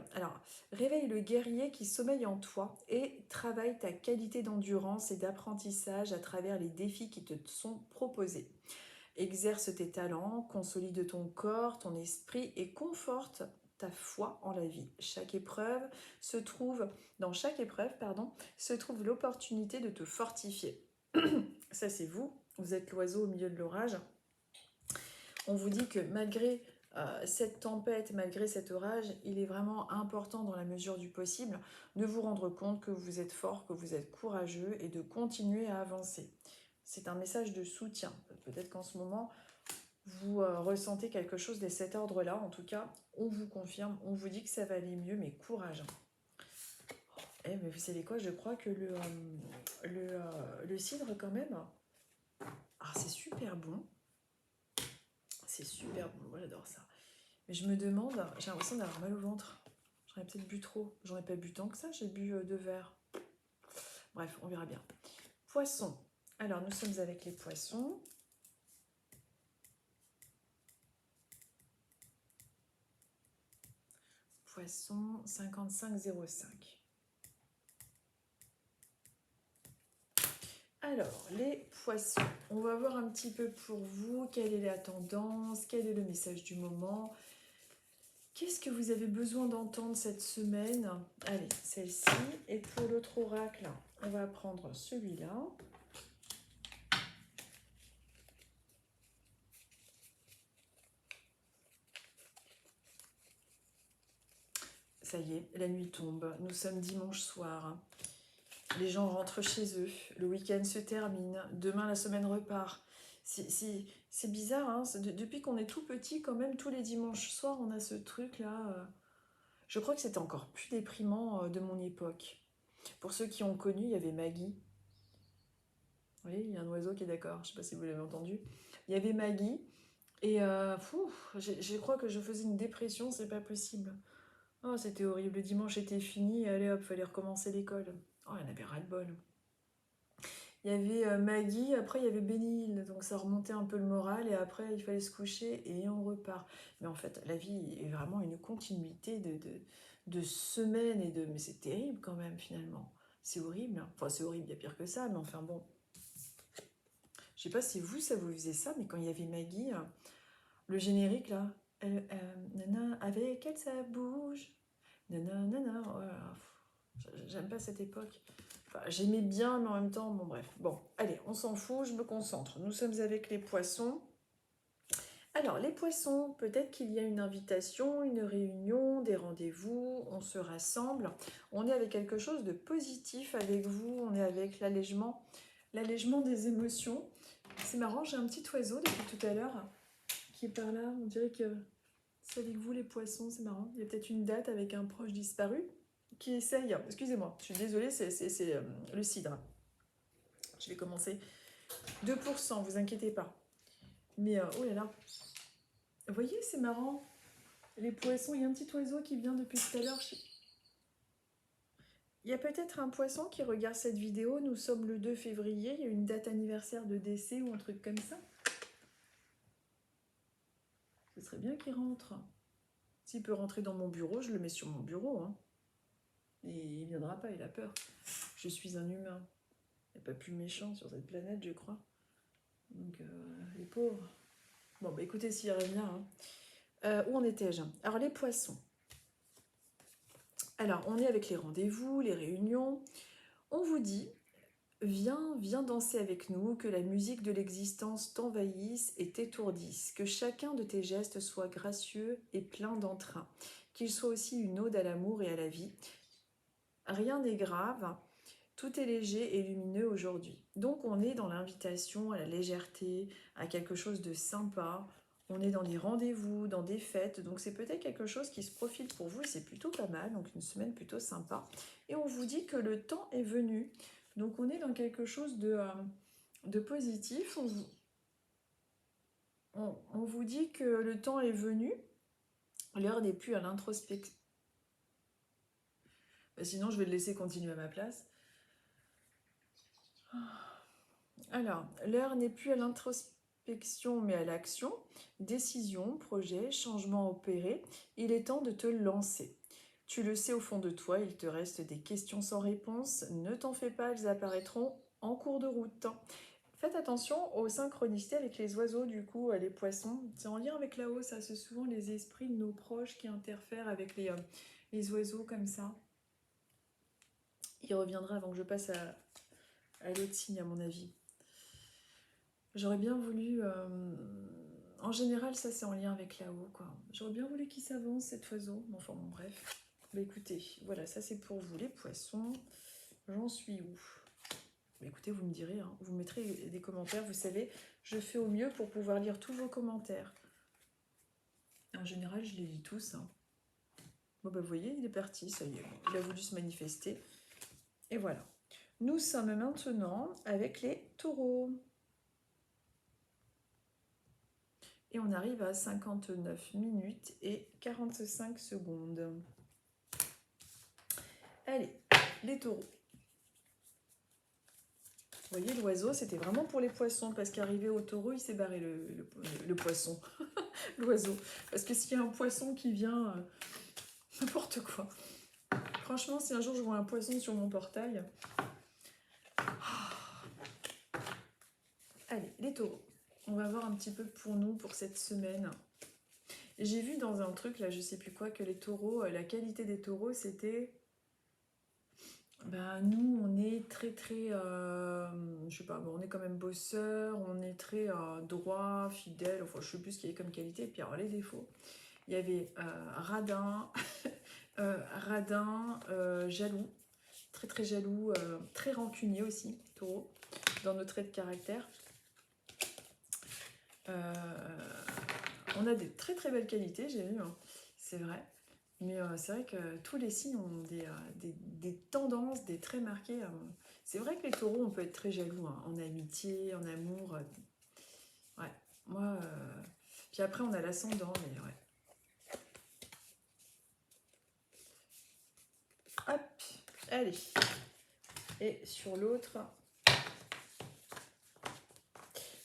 le guerrier qui sommeille en toi et travaille ta qualité d'endurance et d'apprentissage à travers les défis qui te sont proposés. Exerce tes talents, consolide ton corps, ton esprit et conforte ta foi en la vie. Dans chaque épreuve, se trouve l'opportunité de te fortifier. Ça, c'est vous. Vous êtes l'oiseau au milieu de l'orage. On vous dit que malgré cette tempête, malgré cet orage, il est vraiment important dans la mesure du possible de vous rendre compte que vous êtes fort, que vous êtes courageux et de continuer à avancer. C'est un message de soutien. Peut-être qu'en ce moment, vous ressentez quelque chose de cet ordre-là. En tout cas, on vous confirme, on vous dit que ça va aller mieux, mais courage. Eh, mais vous savez quoi, je crois que le cidre, quand même, ah, c'est super bon. C'est super bon, moi j'adore ça. Mais je me demande, j'ai l'impression d'avoir mal au ventre. J'en ai peut-être bu trop. J'en ai pas bu tant que ça, j'ai bu 2 verres. Bref, on verra bien. Poisson. Alors, nous sommes avec les poissons. Poisson 5505. Alors, les poissons, on va voir un petit peu pour vous, quelle est la tendance, quel est le message du moment. Qu'est-ce que vous avez besoin d'entendre cette semaine? Allez, celle-ci. Et pour l'autre oracle, on va prendre celui-là. Ça y est, la nuit tombe. Nous sommes dimanche soir. Les gens rentrent chez eux. Le week-end se termine. Demain, la semaine repart. C'est bizarre, hein. Depuis qu'on est tout petit, quand même, tous les dimanches soirs, on a ce truc-là. Je crois que c'était encore plus déprimant de mon époque. Pour ceux qui ont connu, il y avait Maggie. Vous voyez, il y a un oiseau qui est d'accord. Je ne sais pas si vous l'avez entendu. Il y avait Maggie. Et je crois que je faisais une dépression, c'est pas possible. Oh, c'était horrible. Le dimanche était fini. Allez hop, fallait recommencer l'école. Oh, il y en avait ras-le-bol. Il y avait Maggie, après il y avait Benny Hill, donc ça remontait un peu le moral, et après il fallait se coucher et on repart. Mais en fait, la vie est vraiment une continuité de semaines et de... Mais c'est terrible quand même, finalement. C'est horrible. Enfin, c'est horrible, il y a pire que ça, mais enfin bon. Je sais pas si vous, ça vous faisait ça, mais quand il y avait Maggie, le générique là, nana, avec elle ça bouge, nana, nana, voilà. J'aime pas cette époque. Enfin, j'aimais bien, mais en même temps, bon bref. Bon, allez, on s'en fout, je me concentre. Nous sommes avec les poissons. Alors, les poissons, peut-être qu'il y a une invitation, une réunion, des rendez-vous, on se rassemble. On est avec quelque chose de positif avec vous, on est avec l'allègement des émotions. C'est marrant, j'ai un petit oiseau depuis tout à l'heure qui est par là. On dirait que c'est avec vous les poissons, c'est marrant. Il y a peut-être une date avec un proche disparu qui essaye, excusez-moi, je suis désolée, c'est le cidre. Je vais commencer 2%, vous inquiétez pas. Mais oh là là, vous voyez, c'est marrant. Les poissons, il y a un petit oiseau qui vient depuis tout à l'heure. Il y a peut-être un poisson qui regarde cette vidéo. Nous sommes le 2 février, il y a une date anniversaire de décès ou un truc comme ça. Ce serait bien qu'il rentre. S'il peut rentrer dans mon bureau, je le mets sur mon bureau. Hein. Et il viendra pas, il a peur. Je suis un humain. Il n'y a pas plus méchant sur cette planète, je crois. Donc, les pauvres. Bon, bah écoutez, s'il revient. Hein. Où en étais-je? Alors, les poissons. Alors, on est avec les rendez-vous, les réunions. On vous dit, viens danser avec nous, que la musique de l'existence t'envahisse et t'étourdisse, que chacun de tes gestes soit gracieux et plein d'entrain, qu'il soit aussi une ode à l'amour et à la vie. Rien n'est grave. Tout est léger et lumineux aujourd'hui. Donc on est dans l'invitation à la légèreté, à quelque chose de sympa. On est dans des rendez-vous, dans des fêtes. Donc c'est peut-être quelque chose qui se profile pour vous et c'est plutôt pas mal. Donc une semaine plutôt sympa. Et on vous dit que le temps est venu. Donc on est dans quelque chose de positif. On vous dit que le temps est venu. L'heure n'est plus à l'introspection. Sinon je vais le laisser continuer à ma place. Alors, l'heure n'est plus à l'introspection mais à l'action. Décision, projet, changement opéré. Il est temps de te lancer. Tu le sais au fond de toi, il te reste des questions sans réponse. Ne t'en fais pas, elles apparaîtront en cours de route. Faites attention aux synchronicités avec les oiseaux, du coup, les poissons. C'est en lien avec là-haut, ça, c'est souvent les esprits de nos proches qui interfèrent avec les oiseaux comme ça. Il reviendra avant que je passe à l'autre signe, à mon avis. J'aurais bien voulu... En général, ça, c'est en lien avec là-haut, quoi. J'aurais bien voulu qu'il s'avance, cet oiseau. Enfin, bon, bref. Bah, écoutez, voilà, ça, c'est pour vous, les poissons. J'en suis où? Écoutez, vous me direz, hein, vous mettrez des commentaires. Vous savez, je fais au mieux pour pouvoir lire tous vos commentaires. En général, je les lis tous. Hein. Bon, bah, vous voyez, il est parti, ça y est. Il a voulu se manifester. Et voilà. Nous sommes maintenant avec les taureaux. Et on arrive à 59 minutes et 45 secondes. Allez, les taureaux. Vous voyez, l'oiseau, c'était vraiment pour les poissons, parce qu'arrivé au taureau, il s'est barré le poisson, l'oiseau. Parce que s'il y a un poisson qui vient, n'importe quoi. Franchement, si un jour je vois un poisson sur mon portail... Allez, les taureaux. On va voir un petit peu pour nous, pour cette semaine. J'ai vu dans un truc, là, je sais plus quoi, que les taureaux, la qualité des taureaux, c'était... Ben, nous, on est très, je sais pas, bon, on est quand même bosseur, on est très droit, fidèle, enfin, je sais plus ce qu'il y avait comme qualité. Et puis, alors, les défauts, il y avait radin, jaloux, très, très jaloux, très rancunier aussi, taureau, dans nos traits de caractère. On a des très, très belles qualités, j'ai vu, hein, c'est vrai. Mais c'est vrai que tous les signes ont des tendances, des traits marqués. C'est vrai que les taureaux, on peut être très jaloux, hein, en amitié, en amour. Ouais, moi... Puis après, on a l'ascendant, mais ouais. Hop, allez. Et sur l'autre...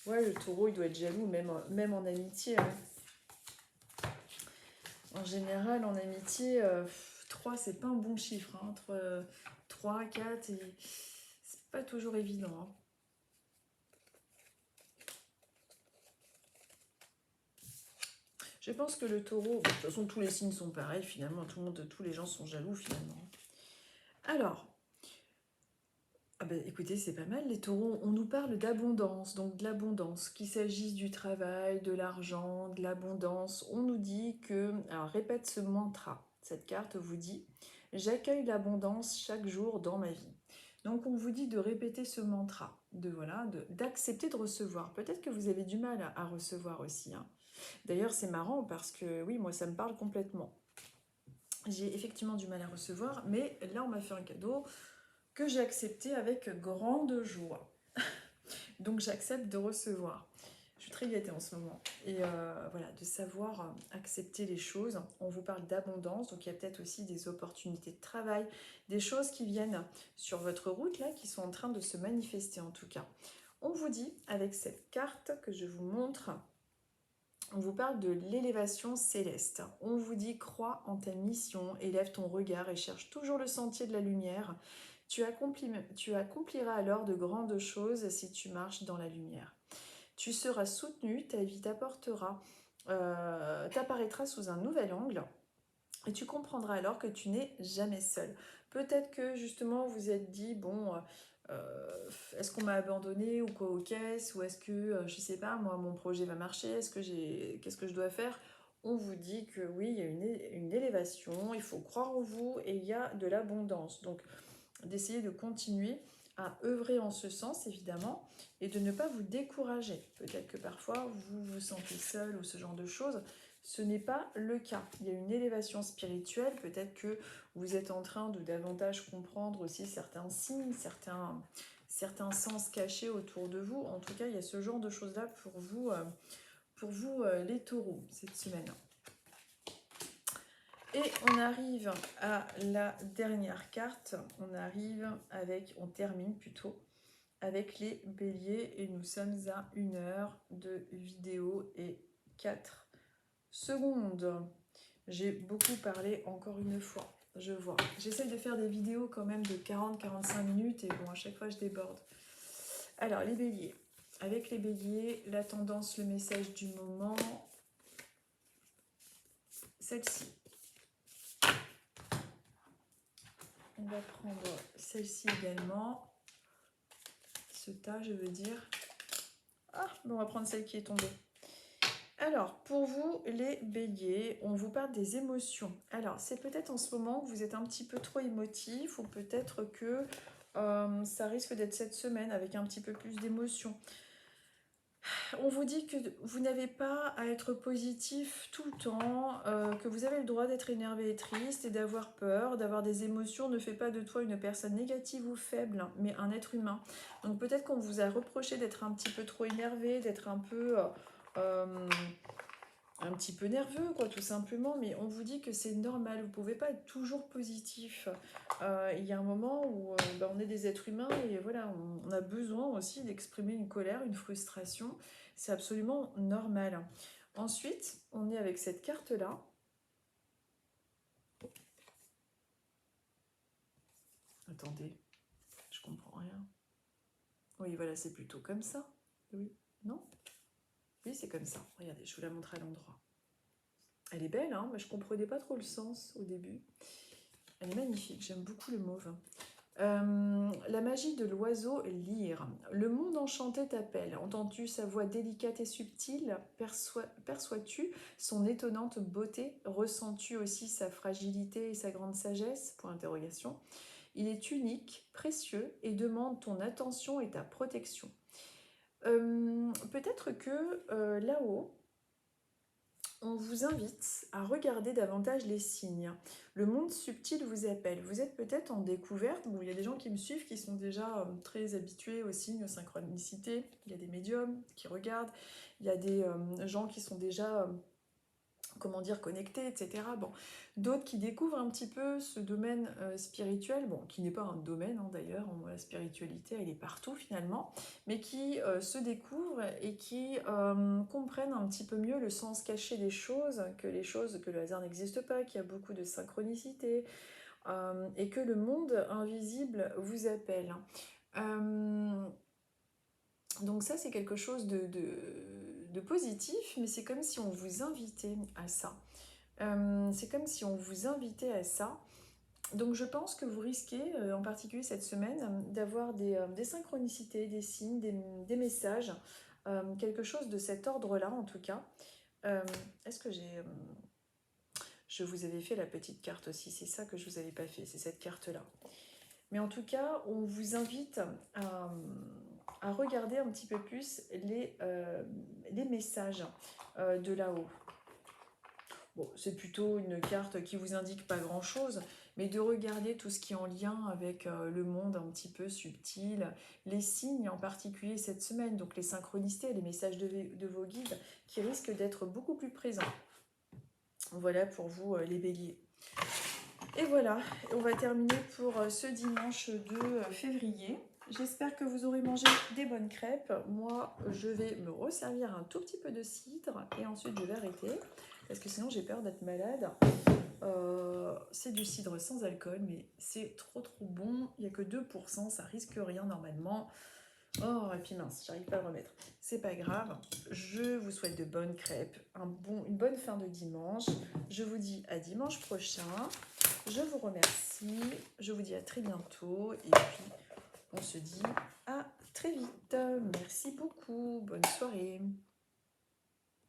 Ouais, le taureau, il doit être jaloux, même en amitié. Hein. En général, en amitié, 3, c'est pas un bon chiffre. Hein. Entre 3, 4, c'est pas toujours évident. Hein. Je pense que le taureau... Bon, de toute façon, tous les signes sont pareils, finalement. Tous les gens sont jaloux, finalement. Alors, écoutez, c'est pas mal, les taureaux. On nous parle d'abondance, donc de l'abondance. Qu'il s'agisse du travail, de l'argent, de l'abondance. On nous dit que... Alors, répète ce mantra. Cette carte vous dit « J'accueille l'abondance chaque jour dans ma vie ». Donc, on vous dit de répéter ce mantra, d'accepter de recevoir. Peut-être que vous avez du mal à recevoir aussi. Hein. D'ailleurs, c'est marrant parce que, oui, moi, ça me parle complètement. J'ai effectivement du mal à recevoir, mais là, on m'a fait un cadeau que j'ai accepté avec grande joie. Donc, j'accepte de recevoir. Je suis très gâtée en ce moment. Et voilà, de savoir accepter les choses. On vous parle d'abondance, donc il y a peut-être aussi des opportunités de travail, des choses qui viennent sur votre route, là, qui sont en train de se manifester en tout cas. On vous dit, avec cette carte que je vous montre, on vous parle de l'élévation céleste. On vous dit, crois en ta mission, élève ton regard et cherche toujours le sentier de la lumière. Tu accompliras alors de grandes choses si tu marches dans la lumière. Tu seras soutenu, ta vie t'apparaîtra sous un nouvel angle et tu comprendras alors que tu n'es jamais seul. Peut-être que justement vous êtes dit, bon, est-ce qu'on m'a abandonné ou quoi aux caisses, ou est-ce que, je sais pas, moi mon projet va marcher, qu'est-ce que je dois faire? On vous dit que oui, il y a une élévation, il faut croire en vous et il y a de l'abondance. Donc d'essayer de continuer à œuvrer en ce sens, évidemment, et de ne pas vous décourager. Peut-être que parfois, vous vous sentez seul ou ce genre de choses. Ce n'est pas le cas. Il y a une élévation spirituelle. Peut-être que vous êtes en train de davantage comprendre aussi certains signes, certains sens cachés autour de vous. En tout cas, il y a ce genre de choses-là pour vous les taureaux, cette semaine. Et on arrive à la dernière carte, on termine plutôt avec les béliers et nous sommes à 1 heure de vidéo et 4 secondes. J'ai beaucoup parlé encore une fois, je vois. J'essaie de faire des vidéos quand même de 40-45 minutes et bon, à chaque fois je déborde. Alors les béliers, avec les béliers, la tendance, le message du moment, celle-ci. On va prendre celle-ci également. Ce tas, je veux dire. Ah, bon, on va prendre celle qui est tombée. Alors, pour vous, les béliers, on vous parle des émotions. Alors, c'est peut-être en ce moment que vous êtes un petit peu trop émotif ou peut-être que Ça risque d'être cette semaine avec un petit peu plus d'émotion. On vous dit que vous n'avez pas à être positif tout le temps, que vous avez le droit d'être énervé et triste et d'avoir peur, d'avoir des émotions. Ne fait pas de toi une personne négative ou faible, mais un être humain. Donc peut-être qu'on vous a reproché d'être un petit peu trop énervé, d'être un petit peu nerveux, quoi, tout simplement, mais on vous dit que c'est normal, vous pouvez pas être toujours positif. Il y a un moment où on est des êtres humains et voilà, on a besoin aussi d'exprimer une colère, une frustration. C'est absolument normal. Ensuite, on est avec cette carte-là. Attendez, je comprends rien. Oui, voilà, c'est plutôt comme ça. Oui, non? Oui, c'est comme ça. Regardez, je vous la montre à l'endroit. Elle est belle, hein, mais je comprenais pas trop le sens au début. Elle est magnifique, j'aime beaucoup le mauve. La magie de l'oiseau lyre. Le monde enchanté t'appelle. Entends-tu sa voix délicate et subtile? Perçois-tu son étonnante beauté? Ressens-tu aussi sa fragilité et sa grande sagesse? Point d'interrogation. Il est unique, précieux et demande ton attention et ta protection. Peut-être que là-haut, on vous invite à regarder davantage les signes. Le monde subtil vous appelle. Vous êtes peut-être en découverte. Bon, il y a des gens qui me suivent qui sont déjà très habitués aux signes, aux synchronicités. Il y a des médiums qui regardent. Il y a des gens qui sont déjà comment dire, connectés, etc. Bon, d'autres qui découvrent un petit peu ce domaine spirituel, bon, qui n'est pas un domaine hein, d'ailleurs, la spiritualité elle est partout finalement, mais qui se découvrent et qui comprennent un petit peu mieux le sens caché des choses, que le hasard n'existe pas, qu'il y a beaucoup de synchronicité, et que le monde invisible vous appelle. Donc ça, c'est quelque chose de positif, mais c'est comme si on vous invitait à ça. C'est comme si on vous invitait à ça. Donc je pense que vous risquez, en particulier cette semaine, d'avoir des synchronicités, des signes, des messages, quelque chose de cet ordre-là en tout cas. Est-ce que j'ai... je vous avais fait la petite carte aussi, c'est ça que je vous avais pas fait, c'est cette carte-là. Mais en tout cas, on vous invite à regarder un petit peu plus les messages de là-haut. Bon, c'est plutôt une carte qui vous indique pas grand-chose, mais de regarder tout ce qui est en lien avec le monde un petit peu subtil, les signes en particulier cette semaine, donc les synchronicités, les messages de vos guides qui risquent d'être beaucoup plus présents. Voilà pour vous les béliers. Et voilà, on va terminer pour ce dimanche 2 février. J'espère que vous aurez mangé des bonnes crêpes. Moi, je vais me resservir un tout petit peu de cidre et ensuite je vais arrêter parce que sinon j'ai peur d'être malade. C'est du cidre sans alcool, mais c'est trop bon. Il n'y a que 2%, ça risque rien normalement. Oh, et puis mince, j'arrive pas à le remettre. C'est pas grave. Je vous souhaite de bonnes crêpes, une bonne fin de dimanche. Je vous dis à dimanche prochain. Je vous remercie. Je vous dis à très bientôt. Et puis, on se dit à très vite. Merci beaucoup. Bonne soirée.